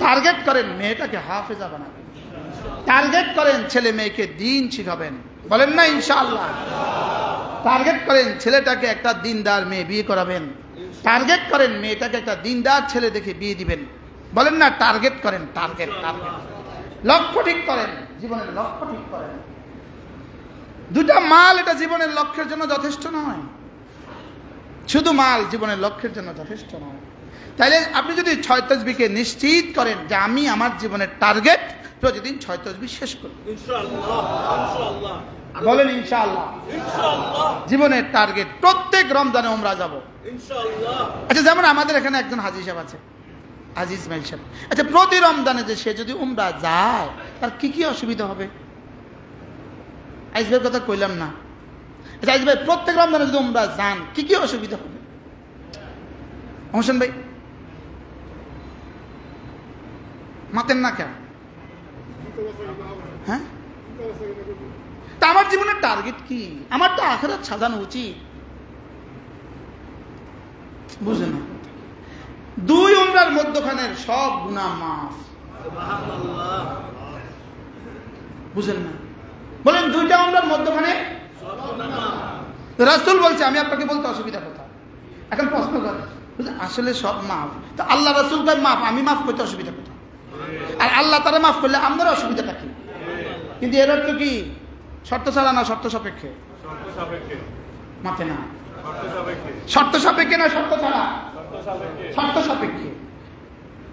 [SPEAKER 1] টার্গেট করেন মেয়েটাকে হাফেজা বানাবেন, টার্গেট করেন ছেলে মেয়েকে দ্বীন শিখাবেন, বলেন না ইনশাআল্লাহ। টার্গেট করেন ছেলেটাকে একটা দিনদার মেয়ে বিয়ে করাবেন, টার্গেট করেন মেয়েটাকে একটা দিনদার ছেলে দেখে বিয়ে দিবেন, বলেন না টার্গেট করেন। টার্গেট টার্গেট লক্ষ্য ঠিক করেন, জীবনের লক্ষ্য ঠিক করেন। 2টা মাল এটা জীবনের লক্ষ্যের জন্য যথেষ্ট নয়। শুধু মাল জীবনের লক্ষ্যের জন্য যথেষ্ট নয়। তাইলে আপনি যদি 6 তাসবিহকে নিশ্চিত করেন যে আমি আমার জীবনের টার্গেট প্রতিদিন 6 তাসবিহ শেষ করব, বলেন ইনশাআল্লাহ। জীবনের টার্গেট প্রত্যেক রমজানে উমরা যাব। আচ্ছা, যেমন আমাদের এখানে একজন হাজী সাহেব আছে, হাজী ইসমাইল সাহেব। আচ্ছা, প্রতি রমজানে যে সে যদি উমরা যায় তার কি কি অসুবিধা হবে? আইসবের কথা কইলাম না। আচ্ছা আইস ভাই, প্রত্যেক রমজানে যদি উমরা যান কি কি অসুবিধা হবে? হোসেন ভাই মাতেন না কেন? হ্যাঁ, তা আমার জীবনের টার্গেট কি? আমার তো আখিরাত সাজানো উচিত, বুঝলেন না? 2 উমরার মধ্যখানের সব গুনাহ মাফ, বুঝলেন না? বলেন 2টা উমরার মধ্যখানে রাসূল বলছে, আমি আপনাকে বলতে অসুবিধা কোথায়? এখন প্রশ্ন করেন, আসলে সব মাফ, তো আল্লাহ রাসূল ভাই মাফ, আমি মাফ করতে অসুবিধা কোথায়? আর আল্লাহ তারা মাফ করলে আমাদের অসুবিধাটা কি? কিন্তু এর অর্থ কি শর্ত ছাড়া না শর্ত সাপেক্ষে? মাফে না, শর্ত সাপেক্ষে না শর্ত ছাড়া? শর্ত সাপেক্ষে।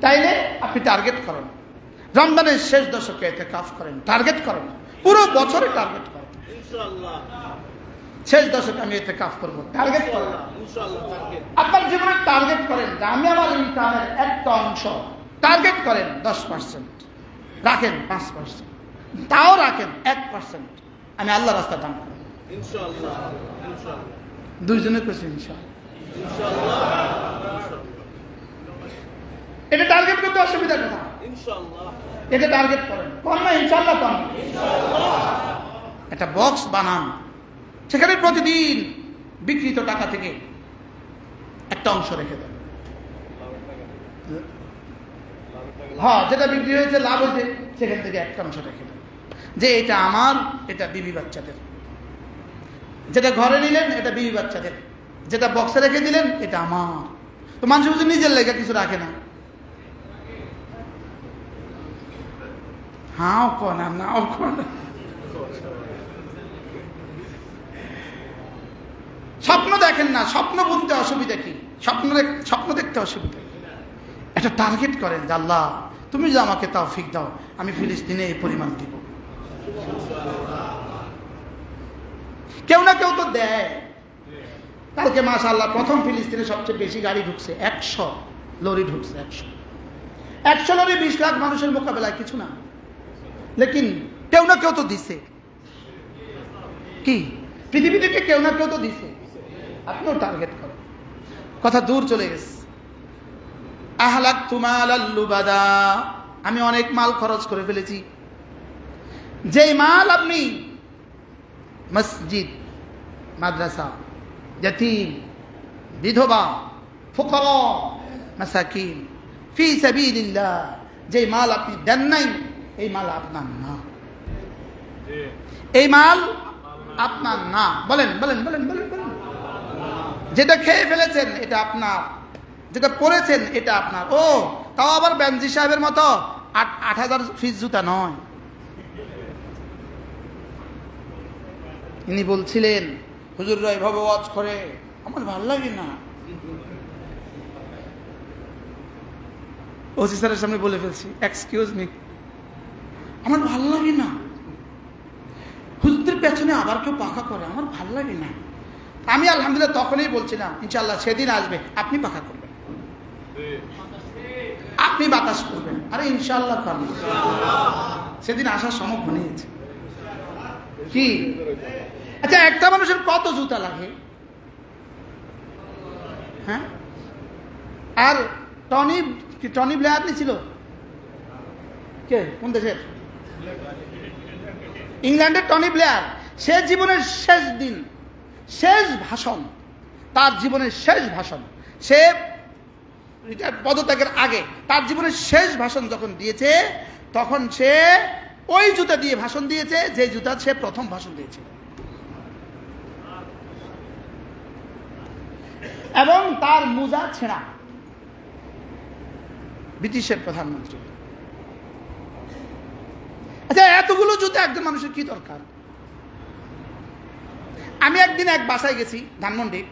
[SPEAKER 1] তাইলে আপনি টার্গেট করেন, রমজানের শেষ দশকে ইতিকাফ করেন, টার্গেট করেন, পুরো বছরে টার্গেট করেন, শেষ দশকে আমি ইতিকাফ করব, টার্গেট করেন। আপনার জীবনে টার্গেট করেন যে আমি আমার ইনকামের একটা অংশ টার্গেট করেন 10%, রাখেন 5%, তাও রাখেন 1%, আমি আল্লাহ রাস্তা দান করেন ইনশাআল্লাহ। দুইজনে কইছি ইনশাআল্লাহ। এটা টার্গেট করতে অসুবিধা কোথায়? ইনশাআল্লাহ এটা টার্গেট করেন, কোন না ইনশাআল্লাহ কোন। একটা বক্স বানান, সেখানে প্রতিদিন বিক্রিত টাকা থেকে একটা অংশ রেখে দেন। হ্যাঁ, যেটা বিক্রি হয়েছে লাভ হয়েছে সেখান থেকে একটা অংশ রেখে দেন, যে এটা আমার, এটা বিবি বাচ্চাদের। যেটা ঘরে নিলেন এটা বিবি বাচ্চাদের, যেটা বক্সে রেখে দিলেন এটা আমার। তো মানুষ বুঝে নিজের লেগে কিছু রাখে না। হাও কনা নাও কনা, স্বপ্ন দেখেন না, স্বপ্ন বুনতে অসুবিধা কি? স্বপ্ন দেখতে অসুবিধা কি? একটা টার্গেট করেন যে আল্লাহ তুমি যে আমাকে তৌফিক দাও, আমি ফিলিস্তিনে এই পরিমাণ দিব। কেউ না কেউ তো দেয়। কালকে মাশাআল্লাহ প্রথম ফিলিস্তিনে সবচেয়ে বেশি গাড়ি ঢুকছে, 100 লরি ঢুকছে। 100 লরি 20 লাখ মানুষের মোকাবেলায় কিছু না, লেকিন কেউ না কেউ তো দিছে। কি পৃথিবী থেকে কেউ না কেউ তো দিছে, আপনিও টার্গেট করেন। কথা দূর চলে গেছে। আহলাকতু মালাল লুবাদা, আমি অনেক মাল খরচ করে ফেলেছি। যেই মাল আপনি মসজিদ, মাদ্রাসা, यतीम, বিধবা, ফুকারা, মাসাকিন, ফি সাবিলিল্লাহ, যে মাল আপনি দেন নাই এই মাল আপনার না, এই মাল আপনার না। বলেন বলেন বলেন বলেন বলেন। যেটা খেয়ে ফেলেছেন এটা আপনার, যেটা পড়েছেন এটা আপনার। ও তাও আবার বেনজি সাহেবের মতো 8,000 ফিস জুতা নয়। ইনি বলছিলেন হুজুররা এভাবে ওয়াজ করে আমার ভালো লাগে না। ওসি স্যারের সামনে বলে ফেলছি, এক্সকিউজ মি, আমার ভাল লাগে না। হুজুরদের পেছনে আবার কেউ পাখা করে, আমার ভাল লাগে না। আমি আলহামদুলিল্লাহ তখনই বলছিলাম, ইনশাআল্লাহ সেদিন আসবে, আপনি পাখা করবেন, আপনি বাতাস করবেন। আরে ইনশাআল্লাহ করবেন। সেদিন আসার সময় ঘনিয়েছে। কি আচ্ছা, একটা মানুষের কত জুতা লাগে? হ্যাঁ, আর টনি ব্লেয়ার ছিল কে, কোন দেশের? ইংল্যান্ডের টনি ব্লেয়ার। সে জীবনের শেষ দিন, শেষ ভাষণ, তার জীবনের শেষ ভাষণ, সে পদত্যাগের আগে তার জীবনের শেষ ভাষণ যখন দিয়েছে, তখন সে ওই জুতা দিয়ে ভাষণ দিয়েছে যে জুতা সে প্রথম ভাষণ দিয়েছে। এবং তার মোজা ছেঁড়া। ব্রিটিশের প্রধানমন্ত্রী। আচ্ছা, এতগুলো জুতা একজন মানুষের কি দরকার? আমি একদিন এক বাসায় গেছি ধানমন্ডি,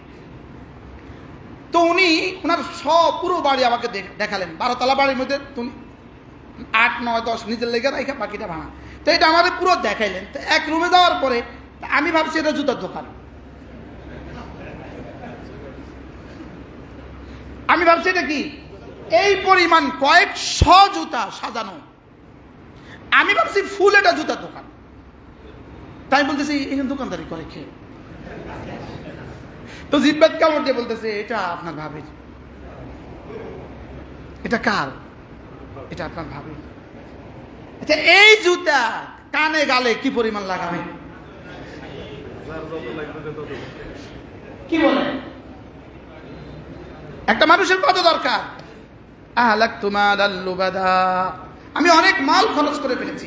[SPEAKER 1] তো উনি ওনার সব পুরো বাড়ি আমাকে দেখালেন। 12 তলা বাড়ির মধ্যে 8, 9, 10 নিজের লেগে রাখা, বাকিটা ভাঙা। তো এটা আমাদের পুরো দেখাইলেন। তো এক রুমে যাওয়ার পরে আমি ভাবছি এটা জুতার দোকান। আমি ভাবছি এটা কি, এই পরিমাণ কয়েকশ জুতা সাজানো। আমি ভাবছি ফুল এটা জুতার দোকান। তাই বলতেছি এখানে দোকানদারি করে খেয়ে। তো জিব্বাত কামড় দিয়ে বলতেছে, এটা আপনার ভাবির। এটা কার? এটা আপনার ভাবির। আচ্ছা, এই জুতা কানে গালে কি পরিমাণ লাগাবে? কি বলে? একটা মানুষের কত দরকার? আমি অনেক মাল খরচ করে ফেলেছি।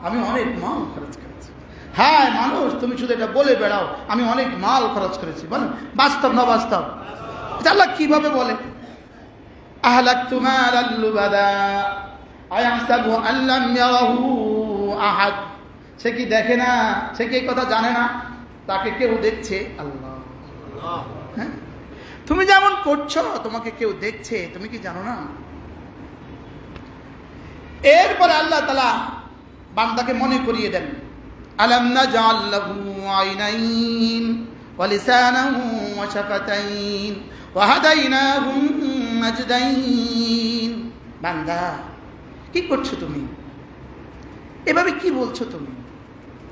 [SPEAKER 1] আমি অনেক মাল খরচ করেছি। হ্যাঁ মানুষ, তুমি শুধু এটা বলে বেড়াও আমি অনেক মাল খরচ করেছি। বলেন বাস্তব না বাস্তব? আল্লাহ কিভাবে বলে? আহলাকতু মালাল লুবাদা আয়াহসাবু আল্লাম ইয়ারাহু আহাদ। সে কি দেখে না? সে কি এই কথা জানে না তাকে কেউ দেখছে? আল্লাহ। হ্যাঁ, তুমি যেমন করছো তোমাকে কেউ দেখছে, তুমি কি জানো না? এরপরে আল্লাহ তাআলা বান্দাকে মনে করিয়ে দেন, আলাম নাজআল লাহু আইনাইন ওয়া লিসানান ওয়া শাফাতাইন ওয়া হাদাইনাহু নাজদাইন। বান্দা কি করছো তুমি? এভাবে কি বলছো তুমি?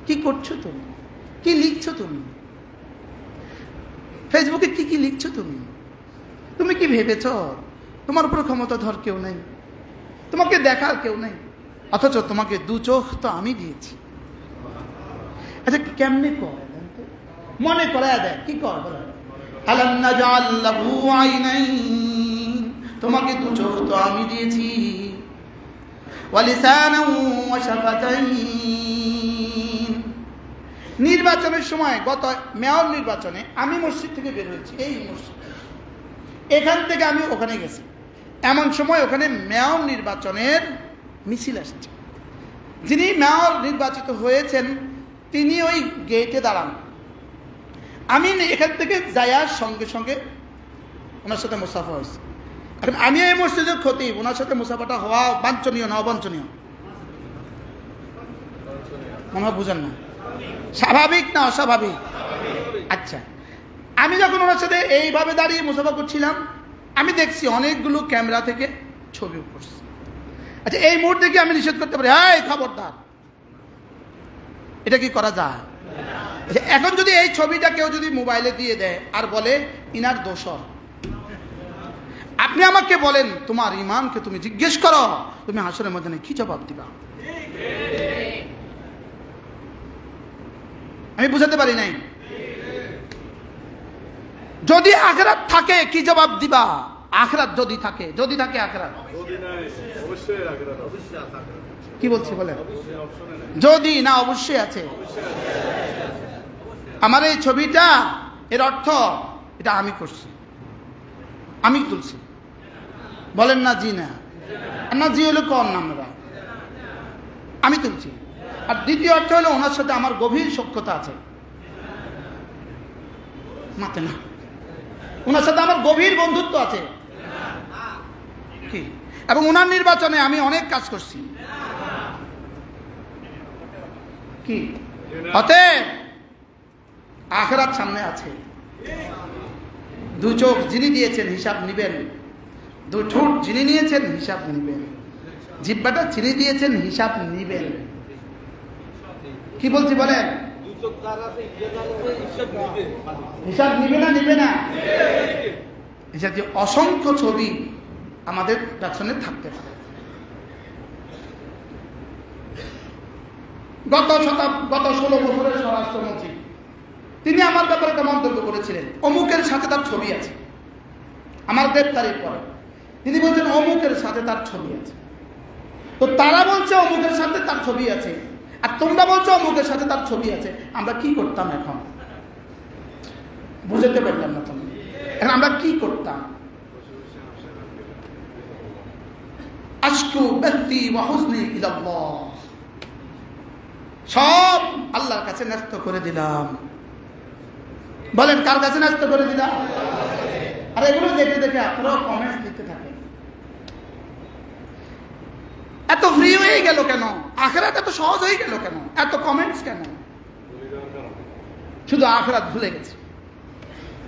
[SPEAKER 1] কি করছো তুমি? কি লিখছো তুমি? ফেসবুকে কি কি লিখছো তুমি? তুমি কি ভেবেছো তোমার উপর ক্ষমতাধর কেউ নেই, তোমাকে দেখার কেউ নেই, অথচ তোমাকে 2 চোখ তো আমি দিয়েছি। আচ্ছা কেমনে করে মনে করায় দেয়? কি কর বলো? আলাম নাজআল লাহু আইনাইন, তোমাকে 2 চোখ তো আমি দিয়েছি, ওয়া লিসানান ওয়া শাফাতাইন। নির্বাচনের সময়, গত মেয়র নির্বাচনে আমি মসজিদ থেকে বের হয়েছি, এই মসজিদ, এখান থেকে আমি ওখানে গেছি। এমন সময় ওখানে মেয়র নির্বাচনের মিছিল আসছে। যিনি মেয়র নির্বাচিত হয়েছেন তিনি ওই গেটে দাঁড়ান। আমি এখান থেকে যাওয়ার সঙ্গে সঙ্গে ওনার সাথে মুসাফা হয়েছে। এখন আমি এই মসজিদের খতিব, ওনার সাথে মুসাফাটা হওয়া বাঞ্ছনীয় না অবাঞ্ছনীয়? মনে হয় বুঝেন না। স্বাভাবিক না অস্বাভাবিক? আচ্ছা, আমি যখন ওনার সাথে এইভাবে দাঁড়িয়ে মুসাফা করছিলাম, আমি দেখছি অনেকগুলো ক্যামেরা থেকে ছবি করছে। আচ্ছা, এই মুহূর্তে কি আমি নিষেধ করতে পারি, এই খবরদার? এটা কি করা যায়? এখন যদি এই ছবিটা কেউ যদি মোবাইলে দিয়ে দেয় আর বলে ইনার দোষর, আপনি আমাকে বলেন তোমার ইমানকে তুমি জিজ্ঞেস করো, তুমি হাসরের ময়দানে কি জবাব দিবা? আমি বুঝাতে পারি নাই। যদি আখিরাত থাকে কি জবাব দিবা? আখিরাত যদি থাকে, যদি থাকে আখিরাত, কি বলছি বলেন? যদি না অবশ্যই আছে। আমার এই ছবিটা, এর অর্থ এটা আমি করছি, আমি তুলছি। বলেন না জি না? না জি হলো কম না, আমরা আমি তুলছি। আর দ্বিতীয় অর্থ হলো ওনার সাথে আমার গভীর সখ্যতা আছে। মাতে না, ওনার সাথে আমার গভীর বন্ধুত্ব আছে। কি? এবং ওনার নির্বাচনে আমি অনেক কাজ করছি। কি? অতএব আখিরাত সামনে আছে। 2 চোখ যিনি দিয়েছেন হিসাব নিবেন, 2 ঠোঁট যিনি নিয়েছেন হিসাব নিবেন, জিহ্বাটা যিনি দিয়েছেন হিসাব নিবেন। কি বলছি বলেন? হিসাব নিবে না নিবে না? এই জাতীয় অসংখ্য ছবি আমাদের পেছনে থাকতে পারে। গত 16 বছরের স্বরাষ্ট্রমন্ত্রী তিনি আমার ব্যাপারে একটা মন্তব্য করেছিলেন, অমুকের সাথে তার ছবি আছে। আমার গ্রেপ্তারির পরে তিনি বলছেন অমুকের সাথে তার ছবি আছে। তো তারা বলছে অমুকের সাথে তার ছবি আছে, আর তোমরা বলছো অমুকের সাথে তার ছবি আছে। আমরা কি করতাম এখন? বুঝতে পারলাম না তুমি। এখন আমরা কি করতাম? আশকু বাতি ওয়া হুজনি ইলাল্লাহ, সব আল্লাহর কাছে ন্যস্ত করে দিলাম। বলেন কার কাছে ন্যস্ত করে দিলাম? আর এগুলো দেখে দেখে আপনারাও কমেন্টস দিতে থাকেন। এত ফ্রি হয়ে গেল কেন? আখিরাত এত সহজ হয়ে গেল কেন? এত কমেন্টস কেন? শুধু আখিরাত ভুলে গেছে।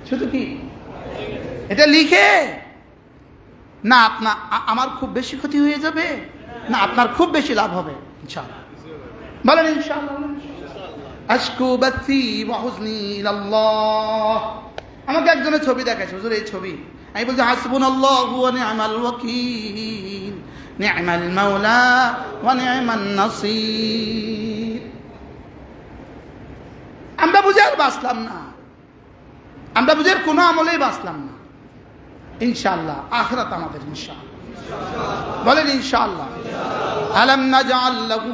[SPEAKER 1] শুধু কি এটা লিখে না আপনার আমার খুব বেশি ক্ষতি হয়ে যাবে, না আপনার খুব বেশি লাভ হবে? ইনশাআল্লাহ বলেন ইনশাআল্লাহ। আশকু বাতি ওয়া হুজনি ইলাল্লাহ। আমাকে একজনের ছবি দেখাইছে, হুজুর এই ছবি। আমি বলছি হাসবুনাল্লাহু ওয়া নি'মাল ওয়াকিল, নি'মাল মাওলা ওয়া নি'মান নাসির। আমরা বুঝে আর বাঁচলাম না, আমরা বুঝে কোনো আমলেই বাঁচলাম না। ইনশাআল্লাহ আখিরাত আমাদের ইনশাআল্লাহ। বলেন ইনশাআল্লাহ। আলাম নাজআল লাহু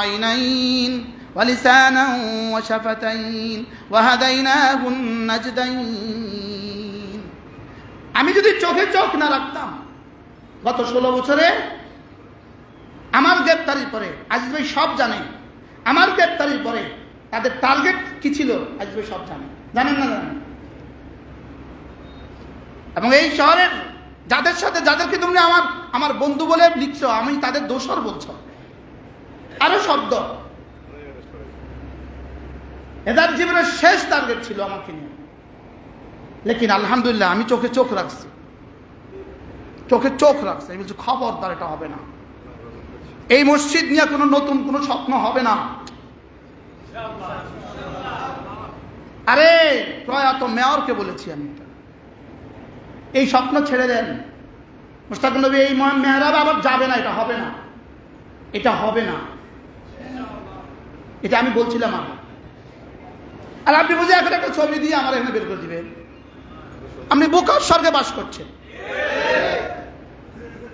[SPEAKER 1] আইনাইন ওয়া লিসানান ওয়া শাফাতাইন ওয়া হাদাইনাহুন নাজদাইন। আমি যদি চোখে চোখ না রাখতাম, গত 16 বছরে আমার গ্রেপ্তারির পরে, আজিজ ভাই সব জানেন, আমার গ্রেপ্তারির পরে তাদের টার্গেট কি ছিল আজিজ ভাই সব জানেন। জানেন না জানেন? এবং এই শহরের যাদের সাথে যাদেরকে তুমি আমার বন্ধু বলে লিখছো, আমি তাদের দোষর বলছো, আরো শব্দ। এদের জীবনের শেষ টার্গেট ছিল আমাকে নিয়ে। লেকিন আলহামদুলিল্লাহ আমি চোখে চোখ রাখছি, চোখে চোখ রাখছি। আমি বলছি খবরদার এটা হবে না, এই মসজিদ নিয়ে কোনো নতুন কোনো স্বপ্ন হবে না। আরে প্রয়াত মেয়রকে বলেছি আমি, এই স্বপ্ন ছেড়ে দেন। মুশতাক নবী এই মেহরাব আবার যাবে না, এটা হবে না, এটা হবে না, এটা আমি বলছিলাম আগে। আর আপনি বুঝে এখন একটা ছবি দিয়ে আমার এখানে বের করে দিবেন। আপনি বোকার স্বর্গে বাস করছেন,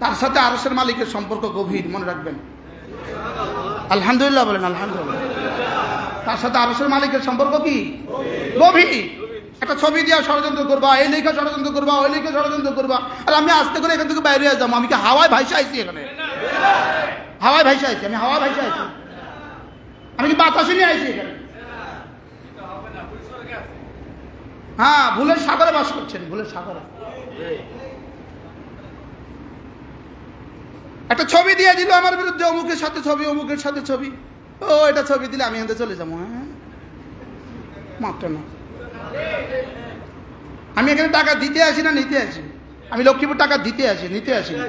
[SPEAKER 1] তার সাথে আরশের মালিকের সম্পর্ক গভীর, মনে রাখবেন। আলহামদুলিল্লাহ বলেন আলহামদুলিল্লাহ। তার সাথে আরশের মালিকের সম্পর্ক কি? গভীর। একটা ছবি দিয়ে ষড়যন্ত্র করবা, এই লেখা ষড়যন্ত্র করবা, ওই লেখা ষড়যন্ত্র করবা। আর আমি আস্তে করে এখান থেকে বাইরে যাবো। আমি কি হাওয়ায় ভাইসা আইছি? এখানে হাওয়ায় ভাইসা আইছি, আমি হাওয়া ভাইসা আইছি। আমি কি বাতাসে নিয়ে আইছি এখানে? হ্যাঁ, ভুলের সাগরে বাস করছেন, ভুলের সাগরে। একটা ছবি দিয়ে দিল আমার বিরুদ্ধে, অমুকের সাথে ছবি, অমুকের সাথে ছবি। ও এটা ছবি দিলে আমি এখানে চলে যাবো। হ্যাঁ, মাত্র না। আমি এখানে টাকা দিতে আসি না নিতে আসি? আমি লক্ষ্মীপুর টাকা দিতে আসি, নিতে আসি না।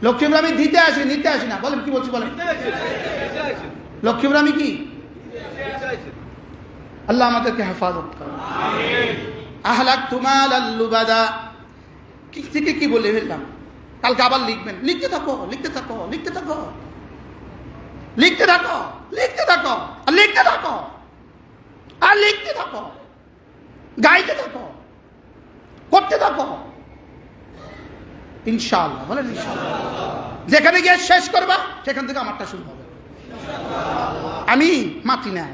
[SPEAKER 1] লক্ষ্মীপুর আমি দিতে আসি, নিতে আসি না। বলেন কি বলছি বলেন? লক্ষ্মীপুর আমি কি? আল্লাহ আমাদেরকে হেফাজত করে। আহলাক তুমাল আল্লুবাদা কি থেকে কি বলে ফেললাম। কালকে আবার লিখবেন, লিখতে থাকো, লিখতে থাকো, লিখতে থাকো, লিখতে থাকো, লিখতে থাকো, আর লিখতে থাকো, আর লিখতে থাকো, গাইতে থাকো, করতে থাকো। ইনশাআল্লাহ বলেন ইনশাআল্লাহ। যেখানে গিয়ে শেষ করবা সেখান থেকে আমারটা শুরু হবে। আমি মাতি না,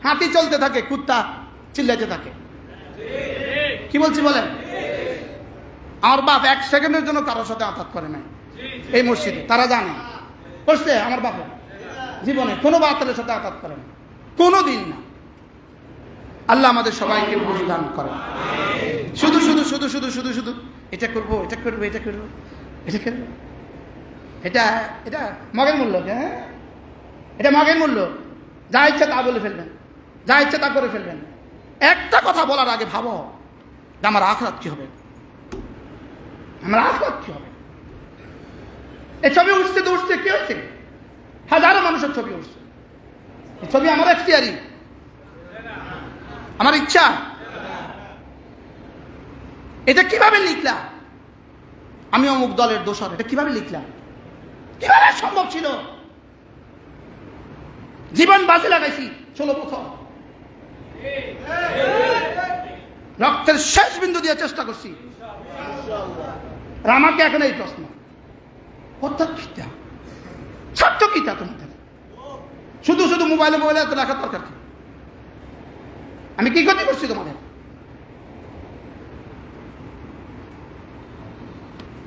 [SPEAKER 1] হাতি চলতে থাকে, কুত্তা চিল্লাতে থাকে। কি বলছি বলেন? আমার বাপ 1 সেকেন্ডের জন্য কারোর সাথে আঘাত করে নাই এই মসজিদে, তারা জানে। করছে আমার বাপে জীবনে কোনো বাতের সাথে আঘাত করে না, কোনো দিন না। আল্লাহ আমাদের সবাইকে বুঝদান করেন। শুধু শুধু শুধু শুধু শুধু শুধু এটা করবো, এটা করবো, এটা করবো, এটা করবো। এটা এটা মগের মূল্য, হ্যাঁ, এটা মগের মূল্য। যা ইচ্ছা তা বলে ফেলবেন, যা ইচ্ছা তা করে ফেলবেন। একটা কথা বলার আগে ভাবো যে আমার আখিরাত কি হবে, আমার আখিরাত কি হবে। এই ছবি উঠছে তো উঠছে, কি হচ্ছে? হাজারো মানুষের ছবি উঠছে। এই ছবি আমার এখতিয়ারি, আমার ইচ্ছা। এটা কিভাবে লিখলা? আমি অমুক দলের দোষর, এটা কিভাবে লিখলাম? কিভাবে সম্ভব ছিল? জীবন বাজে লাগাইছি 16 বছর, রক্তের শেষ বিন্দু দিয়ে চেষ্টা করছি। আর আমাকে এখন এই প্রশ্ন, ছাত্র কিতা তোমাদের? শুধু শুধু মোবাইলে মোবাইলে এত লেখার দরকার কি? আমি কি ক্ষতি করছি তোমাদের?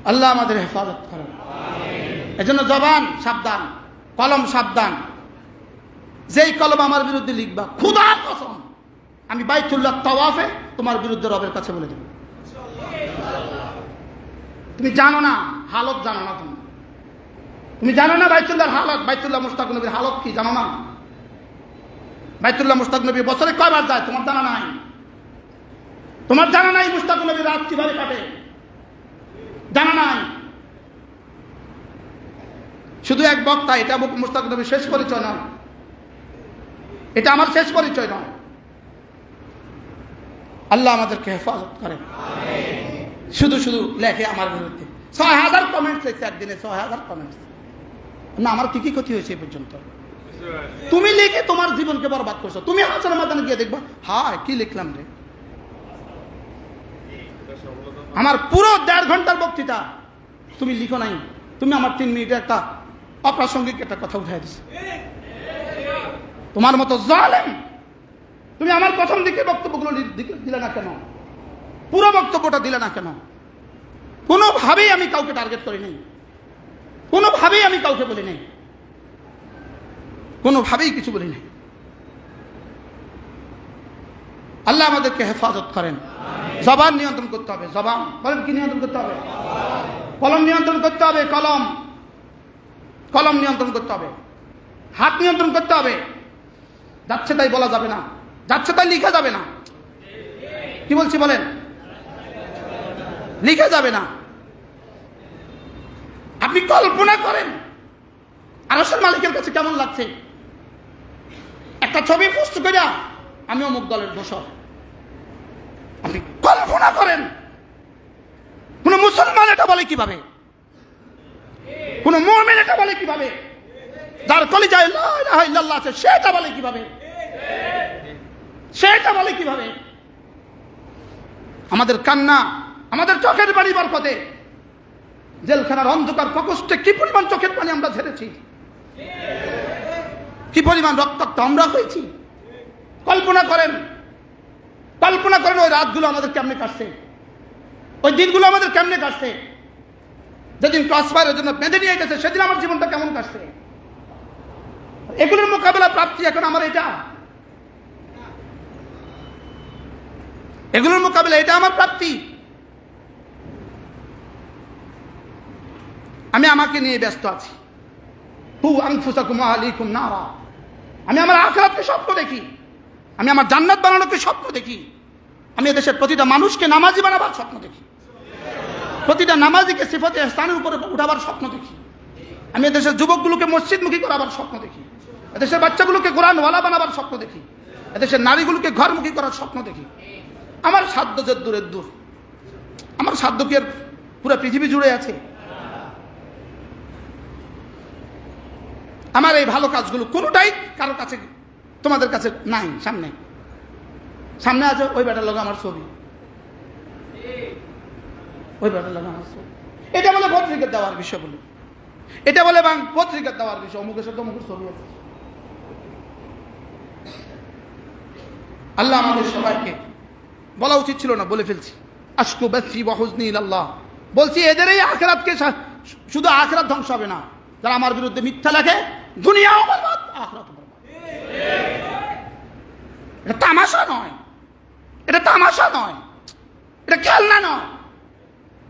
[SPEAKER 1] আল্লাহ আমাদের হেফাজত করেন। এজন্য জবান সাবধান, কলম সাবধান। যেই কলম আমার বিরুদ্ধে লিখবা, খুদার কসম আমি বাইতুল্লাহ তাওয়াফে তোমার বিরুদ্ধে রবের কাছে বলে দেব। তুমি জানো না হালত, জানো না তুমি জানো না বাইতুল্লাহর হালত, বাইতুল্লাহ মুশতাক নবীর হালত কি জানো না? বাইতুল্লাহ মুশতাক নবী বছরে কয়বার যায় তোমার জানা নাই? তোমার জানা নাই মুশতাক নবী রাত কিভাবে কাটে? জানা নাই। শুধু এক বক্তা, এটা মুশতাক নবীর শেষ পরিচয় নয়, এটা আমার শেষ পরিচয় নয়। আল্লাহ আমাদেরকে হেফাজত করেন। শুধু শুধু লেখে আমার বিরুদ্ধে, 6000 কমেন্টস লিখছে একদিনে, 6000 কমেন্টস। না, আমার কি কি ক্ষতি হয়েছে এই পর্যন্ত? তুমি লিখে তোমার জীবনকে বরবাদ করছো। তুমি হাসানের মাদানে গিয়ে দেখবা, হায় কি লিখলাম রে। আমার পুরো 1.5 ঘন্টার বক্তৃতা তুমি লিখো নাই, তুমি আমার 3 মিনিটের একটা অপ্রাসঙ্গিক একটা কথা উঠাই দিছো। তোমার মতো জালেম, তুমি আমার প্রথম দিকে বক্তব্যগুলো দিলে না কেন? পুরো বক্তব্যটা দিলে না কেন? কোনোভাবেই আমি কাউকে টার্গেট করি নাই, কোনোভাবেই আমি কাউকে বলি নাই, কোনোভাবেই কিছু বলি নাই। আল্লাহ আমাদেরকে হেফাজত করেন। জবান নিয়ন্ত্রণ করতে হবে। জবান বলেন কি নিয়ন্ত্রণ করতে হবে? কলম নিয়ন্ত্রণ করতে হবে। কলম কলম নিয়ন্ত্রণ করতে হবে। হাত নিয়ন্ত্রণ করতে হবে। যাচ্ছে তাই বলা যাবে না, যাচ্ছে তাই লিখা যাবে না। কি বলছি বলেন? লিখা যাবে না। আপনি কল্পনা করেন আরশের মালিকের কাছে কেমন লাগছে? একটা ছবি পোস্ট করে আমি অমুক দলের দোষর। আপনি কল্পনা করেন কোন মুসলমান এটা বলে কিভাবে? কোন মুমিন এটা বলে কিভাবে? যার কলিজায় লা ইলাহা ইল্লাল্লাহ আছে সেটা বলে কিভাবে? সেটা বলে কিভাবে? আমাদের কান্না, আমাদের চোখের পানি বরকতে জেলখানার অন্ধকার প্রকোষ্ঠে কি পরিমাণ চোখের পানি আমরা ঝেড়েছি, কি পরিমাণ রক্তাক্ত আমরা হয়েছি। কল্পনা করেন, কল্পনা করেন ওই রাতগুলো আমাদের কেমনে কাটছে, ওই দিনগুলো আমাদের কেমনে কাটছে। যেদিন ক্রসফায়ারের জন্য বেঁধে নিয়ে গেছে সেদিন আমার জীবনটা কেমন কাটছে। এগুলোর মোকাবেলা প্রাপ্তি এখন আমার এটা, এগুলোর মোকাবেলা এটা আমার প্রাপ্তি। আমি আমাকে নিয়ে ব্যস্ত আছি। কু আনফুসাকুম ওয়া আহলিকুম নারা। আমি আমার আখিরাতকে স্বপ্ন দেখি, আমি আমার জান্নাত বানানোকে স্বপ্ন দেখি, আমি এদেশের প্রতিটা মানুষকে নামাজি বানাবার স্বপ্ন দেখি, প্রতিটা নামাজিকে সিফাতে ইহসানের উপরে উঠাবার স্বপ্ন দেখি, আমি এদেশের যুবকগুলোকে মসজিদমুখী করাবার স্বপ্ন দেখি, এদেশের বাচ্চাগুলোকে কোরআনওয়ালা বানাবার স্বপ্ন দেখি, এদেশের নারীগুলোকে ঘরমুখী করার স্বপ্ন দেখি। আমার সাধ্য যে দূরের দূর, আমার সাধ্য কি আর পুরো পৃথিবী জুড়ে আছে? আমার এই ভালো কাজগুলো কোনোটাই কারোর কাছে, তোমাদের কাছে নাই। সামনে সামনে আছে ওই বেটার লোক আমার ছবি, ওই বেটার লোক আমার ছবি। এটা বলে পত্রিকা দেওয়ার বিষয়, বলে এটা বলে পত্রিকা দেওয়ার বিষয়, অমুকের সাথে অমুকের ছবি আছে। আল্লাহ আমাদের সবাইকে, বলা উচিত ছিল না বলে ফেলছি, আশকু বাসি ওয়া হুজনি ইলাল্লাহ, বলছি এদের এই আখিরাতকে, শুধু আখিরাত ধ্বংস হবে না, যারা আমার বিরুদ্ধে মিথ্যা লেখে দুনিয়াও বরবাদ আখিরাতও বরবাদ। এটা তামাশা নয়, এটা তামাশা নয়, এটা খেলনা নয়,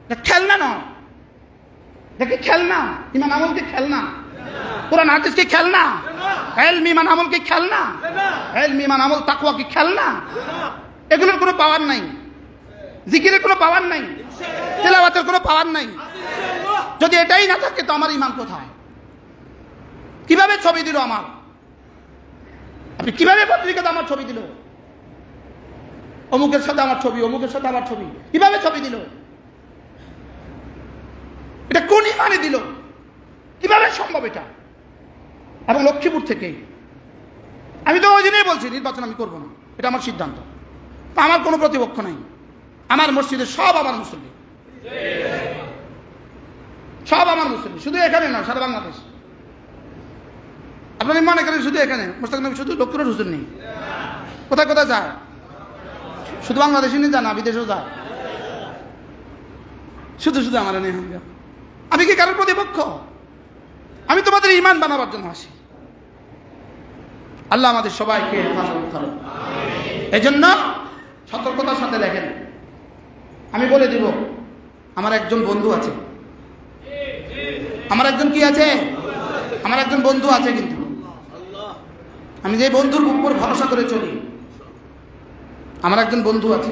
[SPEAKER 1] এটা খেলনা নয়। দেখি খেলনা, ইমান আমল কি খেলনা? কোরআন হাদিস কি খেলনা? ইলম ইমান আমল কি খেলনা? ইলম ইমান আমল তাকওয়া কি খেলনা? এগুলোর কোনো পাওয়ার নাই, জিকিরের কোনো পাওয়ার নাই, তেলাওয়াতের কোনো পাওয়ার নাই। যদি এটাই না থাকে তো আমার ইমান কোথায়? কিভাবে ছবি দিল আমার? আপনি কিভাবে পত্রিকাতে আমার ছবি দিল? অমুকের সাথে আমার ছবি, অমুকের সাথে আমার ছবি, কিভাবে ছবি দিল? এটা কোন ইমানে দিল? কিভাবে সম্ভব এটা? এবং লক্ষ্মীপুর থেকে আমি তো ওই দিনেই বলছি নির্বাচন আমি করবো না, এটা আমার সিদ্ধান্ত। আমার কোনো প্রতিপক্ষ নাই, আমার মসজিদে সব আমার মুসলিম, সব আমার মুসলিম, শুধু এখানে না সারা বাংলাদেশ। আপনারা মনে করেন শুধু এখানে মোস্তাক নবী শুধু লক্ষ্মীপুর হুজুর নেই, কোথায় কোথায় যায়? শুধু বাংলাদেশে নিয়ে যায় না, বিদেশেও যায়। শুধু শুধু আমার নেই, আমি কি কারোর প্রতিপক্ষ? আমি তোমাদের ঈমান বানাবার জন্য আসি। আল্লাহ আমাদের সবাইকে হেফাজত করেন। এই জন্য সতর্কতার সাথে লেখেন। আমি বলে দিব, আমার একজন বন্ধু আছে, আমার একজন কি আছে? আমার একজন বন্ধু আছে, কিন্তু আমি যে বন্ধুর উপর ভরসা করে চলি, আমার একজন বন্ধু আছে।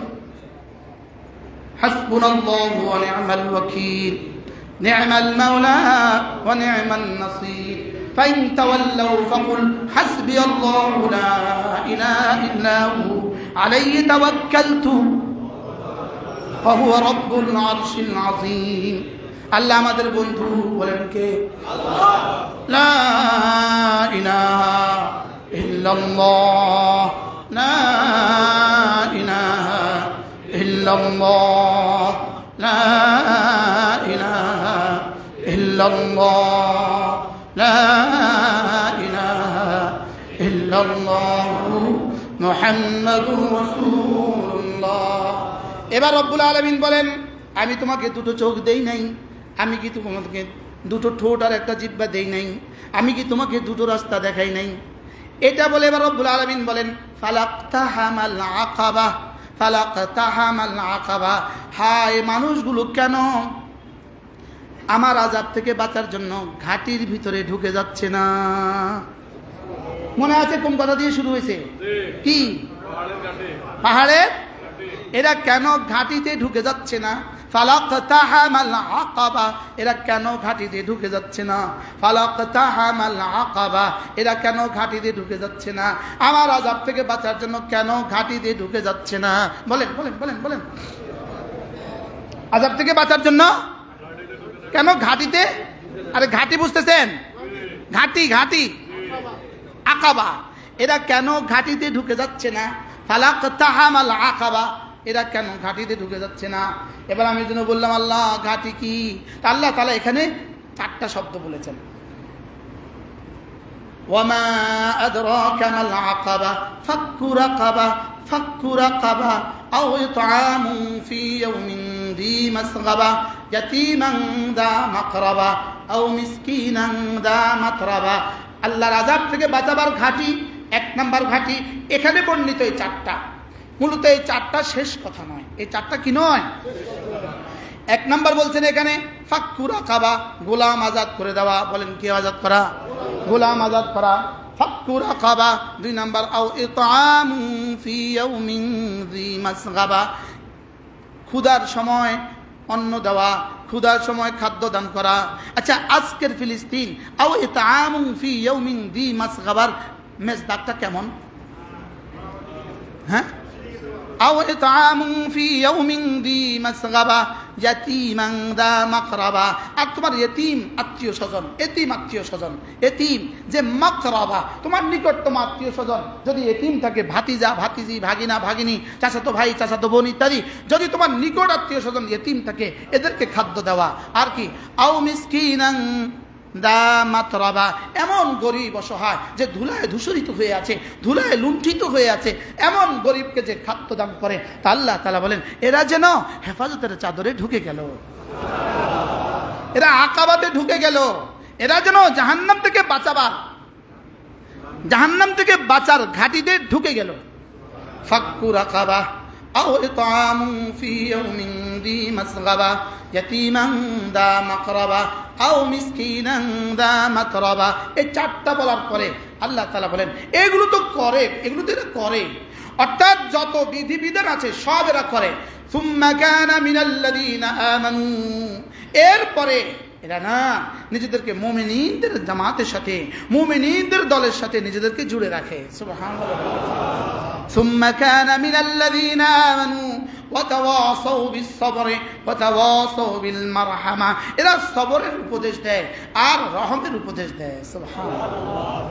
[SPEAKER 1] হাসবুনাল্লাহু ওয়া নি'মাল ওয়াকিল, নি'মাল মাওলা ওয়া নি'মান নাসির। ফাইন তাওয়াল্লাউ ফাকুল হাসবিয়াল্লাহু লা ইলাহা ইল্লা হু আলাইহি তাওয়াক্কালতু ওয়া হুয়া রাব্বুল আরশিল আযীম। আল্লাহ আমাদের বন্ধু, বলেন কে? আল্লাহ। লা ইলাহা ইল্লাল্লাহ, লা ইলাহা ইল্লাল্লাহ, লা ইলাহা ইল্লাল্লাহ, লা ইলাহা ইল্লাল্লাহ মুহাম্মাদুর রাসূলুল্লাহ। এবার রব্বুল আলামিন বলেন, আমি তোমাকে দুটো চোখ দেই নাই? আমি কি তোমাকে দুটো ঠোঁট আর একটা জিহ্বা দেই নাই? আমি কি তোমাকে দুটো রাস্তা দেখাই নাই? এটা বলে এবার রব্বুল আলামিন বলেন, ফালাকতাহামাল আকাবা, ফালাকতাহামাল আকাবা। হায় মানুষগুলো কেন আমার আযাব থেকে বাঁচার জন্য ঘাটির ভিতরে ঢুকে যাচ্ছে না? মনে আছে কোন কথা দিয়ে শুরু হয়েছে? কি? পাহাড়ের। এরা কেন ঘাটিতে ঢুকে যাচ্ছে না? ফালাকতাহামাল আকাবা, এরা কেন ঘাটিতে ঢুকে যাচ্ছে না? ফালাকতাহামাল আকাবা, এরা কেন ঘাটিতে ঢুকে যাচ্ছে না? আমার আযাব থেকে বাঁচার জন্য কেন ঘাটিতে ঢুকে যাচ্ছে না? বলেন বলেন বলেন বলেন। আযাব থেকে বাঁচার জন্য কেন ঘাটিতে? আরে ঘাটি বুঝতেছেন? ঘাটি, ঘাটি, আকাবা। এরা কেন ঘাটিতে ঢুকে যাচ্ছে না? ফালাকতাহামাল আকাবা, এরা কেন ঘাটিতে ঢুকে যাচ্ছে না? এবার আমি যেন বললাম, আল্লাহ ঘাটি কি? আল্লাহ তাআলা এখানে 4টা শব্দ বলেছেন। ওয়ামা আদরাকা মাল আকাবা, ফাক্কু রাকাবা, ফাক্কু রাকাবা আও ইতআমুন ফি ইয়াউমিন যী মাসগাবা ইয়াতীমান যা মাকরাবা আও মিসকিনান যা মাতরাবা। আল্লাহর আযাব থেকে বাঁচাবার ঘাটি, 1 নাম্বার ঘাটি এখানে বর্ণিত এই 4টা। মূলত এই 4টা শেষ কথা নয়, এই 4টা কি নয়? 1 নাম্বার বলছেন এখানে ফাক্কু রাকাবা, গোলাম আজাদ করে দেওয়া। বলেন কি আজাদ করা? গোলাম আজাদ করা। ফাক্কু রাকাবা। 2 নাম্বার আও ইতআমুন ফি ইয়াউমিন যী মাসগাবা, ক্ষুধার সময় অন্ন দেওয়া, ক্ষুধার সময় খাদ্য দান করা। আচ্ছা, আজকের ফিলিস্তিন আও ইতআমুন ফি ইয়াউমিন যী মাসগাবার মেজদাকটা কেমন? হ্যাঁ, আও ইতআমুন ফি ইয়াউমিন যী মাসগাবা ইয়াতীমান যা মাকরাবা। আর তোমার ইতিম আত্মীয় স্বজন, এতিম আত্মীয় স্বজন, এতিম যে মাকরাবা তোমার নিকটতম আত্মীয় স্বজন, যদি এতিম থাকে, ভাতিজা ভাতিজি, ভাগিনা ভাগিনী, চাচাতো ভাই চাচাতো বোন ইত্যাদি, যদি তোমার নিকট আত্মীয় স্বজন এতিম থাকে, এদেরকে খাদ্য দেওয়া। আর কি? আও মিসকিনান দা মাতরাবা, এমন গরিব অসহায় যে ধুলায় ধূসরিত হয়ে আছে, ধুলায় লুণ্ঠিত হয়ে আছে, এমন গরিবকে যে খাদ্য দান করে। তা আল্লাহ তাআলা বলেন এরা যেন হেফাজতের চাদরে ঢুকে গেল, এরা আকাবাতে ঢুকে গেল, এরা যেন জাহান্নাম থেকে বাঁচাবার, জাহান্নাম থেকে বাঁচার ঘাটিতে ঢুকে গেল। ফাক্কু রাকাবা আও ইতআমুন ফি ইয়াউমিন যী মাসগাবা ইয়াতীমান দা মাকরাবা আও মিসকিনান দা মাতরাবা। এই চারটা বলার পরে আল্লাহ তাআলা বলেন এগুলো তো করে, এগুলো তো এরা করে, অর্থাৎ যত বিধিবিধান আছে সব এরা করে। সুম্মা কানা মিনাল্লাযীনা আমানু, এরপরে এরা না নিজেদেরকে মুমিনদের জামাতের সাথে, মুমিনদের দলের সাথে নিজেদেরকে জুড়ে রাখে। সুবহানাল্লাহ। সুম্মা কানা মিনাল্লাযীনা আমানু ওয়া তাওয়াসাউ বিস-সাবরি ওয়া তাওয়াসাউ বিল মারহামা। এরা সবরের উপদেশ দেয় আর রহমের উপদেশ দেয়। সুবহানাল্লাহ।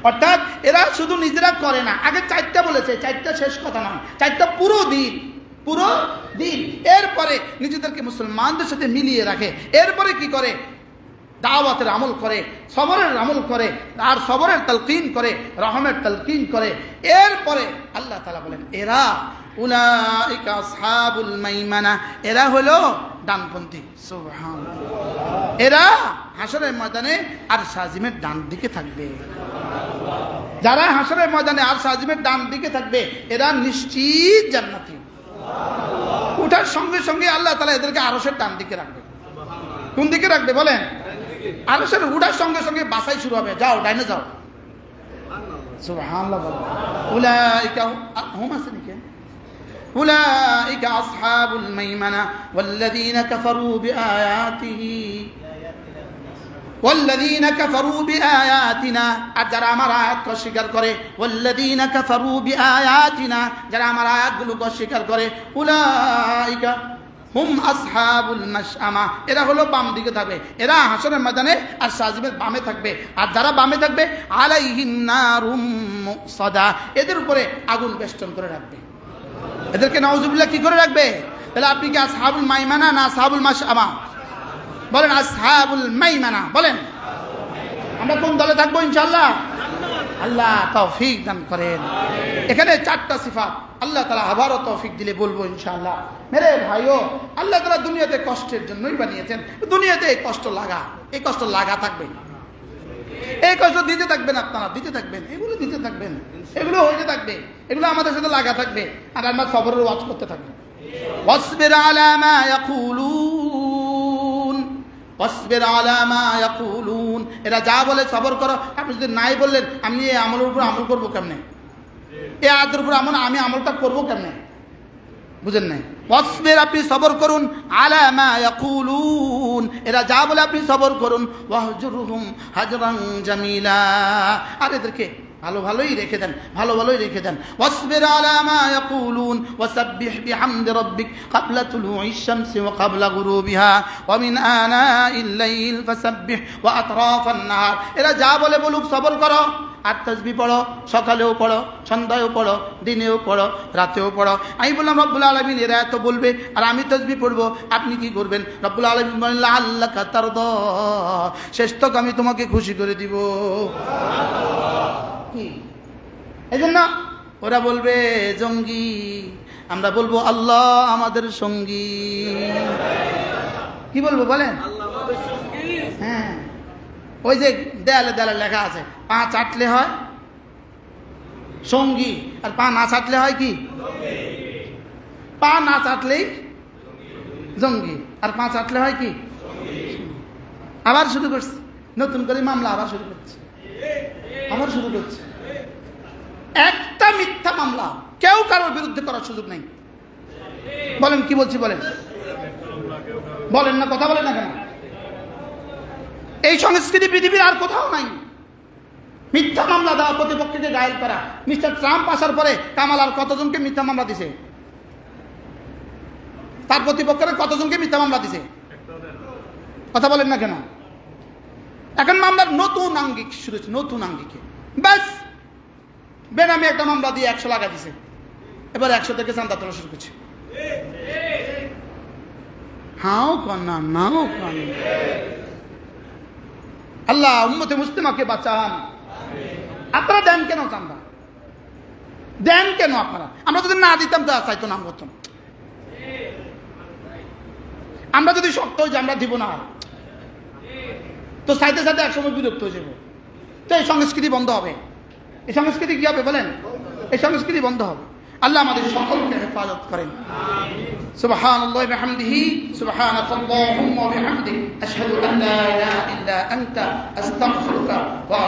[SPEAKER 1] অর্থাৎ এরা শুধু নিজেরা করে না, আগে চারটা বলেছে, চারটা শেষ কথা নয়, চারটা পুরো দিন, পুরো দিন। এরপরে নিজেদেরকে মুসলমানদের সাথে মিলিয়ে রাখে। এরপরে কি করে? দাওয়াতের আমল করে, সবরের আমল করে, আর সবরের তালকিন করে, রহমের তালকিন করে। এরপরে আল্লাহ তাআলা বলেন এরা উলাইকা আসহাবুল মাইমানা, এরা হলো ডানপন্থী। সুবহানাল্লাহ। এরা হাশরের ময়দানে আরশ আজিমের ডান দিকে থাকবে। যারা হাশরের ময়দানে আরশ আজিমের ডান দিকে থাকবে এরা নিশ্চিত জান্নাতি। ওঠার সঙ্গে সঙ্গে আল্লাহ তাআলা এদেরকে আরশের ডান দিকে রাখবে। কোন দিকে রাখবে বলেন? আরশের উঠার সঙ্গে সঙ্গে বাছাই শুরু হবে, যাও ডাইনে যাও। সুবহানাল্লাহ। উলাইকা হুম আসনিকে উলাইকা আসহাবুল মাইমানা ওয়াল্লাযীনা কাফারু বিআয়াতিহি والذين كفروا بآياتنا, আর যারা আমার আয়াতকে অস্বীকার করে, والذين كفروا بآياتنا, যারা আমার আয়াতগুলোকে অস্বীকার করে, উলাইকা হুম আসহাবুল মাশআমা, এরা হলো বাম দিকে থাকবে। এরা হাশরের ময়দানে আর সাজিমের বামে থাকবে। আর যারা বামে থাকবে আলাইহিন নারুম মুসাদা, এদের উপরে আগুন বেষ্টন করে রাখবে। এদেরকে নাউজুবিল্লাহ কি করে রাখবে? তাহলে আপনি কি আসহাবুল মাইমানা না আসহাবুল মাশআমা? বলেন আসহাবুল মাইমানা। বলেন আমরা কোন দলে থাকবো ইনশাআল্লাহ? আল্লাহ তৌফিক দান করেন। এখানে চারটা সিফাত আল্লাহ তাআলা আবারও তৌফিক দিলে বলবো ইনশাআল্লাহ। মেরে ভাইও, আল্লাহ তাআলা দুনিয়াতে কষ্টের জন্যই বানিয়েছেন। দুনিয়াতে এই কষ্ট লাগা, এই কষ্ট লাগা থাকবে, এই কষ্ট দিতে থাকবেন, আপনারা দিতে থাকবেন, এগুলো দিতে থাকবেন, এগুলো হইতে থাকবে, এগুলো আমাদের সাথে লাগা থাকবে। আর আমরা সবরের ওয়াজ করতে থাকবো। ওয়াসবির আলা মা ইয়াকুলুন, ওয়াসবির আলা মা ইয়াকুলুন, এরা যা বলে সবর করো। আপনি যদি নাই বললেন আমি এই আমলের উপর আমল করবো কেমনে? এই আয়াতের উপর আমি আমলটা করবো কেমনে? বুঝেন নাই? ওয়াসবির, আপনি সবর করুন, আলা মা ইয়াকুলুন, এরা যা বলে আপনি সবর করুন, ওয়াহজুরহুম হাজরান জামিলা, আর এদেরকে ভালো ভালোই রেখে দেন, ভালো ভালোই রেখে দেন। ওয়াসবির আলা মা ইয়াকুলুন ওয়াসাব্বিহ বিহামদি রাব্বিক ক্বাবলা তুলুইশ শামসি ওয়া ক্বাবলা গুরুবিহা ওয়া মিন আনাইল লাইল ফাসাব্বিহ ওয়া আতরাফান নাহার, এরা যা বলে বলুক সবর করো। আর তাসবিহ পড়ো, সকালেও পড়ো, সন্ধ্যায়ও পড়ো, দিনেও পড়ো, রাতেও পড়ো। আমি বললাম রব্বুল আলামিন এরা এত বলবে আর আমি তাসবিহ পড়বো, আপনি কি করবেন? রব্বুল আলামিন বললেন লাআল্লাকা তারদা, শেষ তক আমি তোমাকে খুশি করে দিব। কি এজন্য ওরা বলবে জঙ্গি, আমরা বলবো আল্লাহ আমাদের সঙ্গী। কি বলবো বলেন? হ্যাঁ, ওই যে দেয়ালে দেয়ালে লেখা আছে, পা চাটলে হয় সঙ্গী আর পা না চাটলে হয় কি? পা না চাটলেই জঙ্গি আর পা চাটলে হয় কি? আবার শুরু করছে, নতুন করে মামলা আবার শুরু করছে, আবার শুরু করছে। একটা মিথ্যা মামলা কেউ কারোর বিরুদ্ধে করার সুযোগ নেই। বলেন কি বলছি বলেন? বলেন না, কথা বলেন না কেন? এই সংস্কৃতি পৃথিবীর আর কোথাও নাই। মিথ্যা মামলা দেওয়া, প্রতিপক্ষকে ঘায়েল করা। মিস্টার ট্রাম্প আসার পরে কামালার কতজনকে মিথ্যা মামলা দিছে? তার প্রতিপক্ষের কতজনকে মিথ্যা মামলা দিছে? কথা বলেন না কেন? এখন মামলার নতুন আঙ্গিক শুরু হচ্ছে, নতুন আঙ্গিকে ব্যাস বেনামে একটা মামলা দিয়ে 100 লাগা দিছে, এবার 100 থেকে চান্দা তোলা শুরু করছে। হাও কন্যা নাও কন্যা, আল্লাহ উম্মতে মুসলিমাকে বাঁচান। আপনারা দেন কেন চান্দা? দেন কেন আপনারা? আমরা যদি না দিতাম তো চাইতো নাম করতাম। আমরা যদি শক্ত হয়ে যে আমরা দিব না, তো চাইতে চাইতে একসময় বিরক্ত হয়ে যাবো। তো এই সংস্কৃতি বন্ধ হবে। এই সংস্কৃতি কি হবে বলেন? এই সংস্কৃতি বন্ধ হবে। আল্লাহ আমাদের সকলকে হেফাজত করেন। সুবহানাল্লাহি ওয়া বিহামদিহি সুবহানাকাল্লাহুম্মা ওয়া বিহামদিক আশহাদু আন লা ইলাহা ইল্লা আনতা আস্তাগফিরুকা ওয়া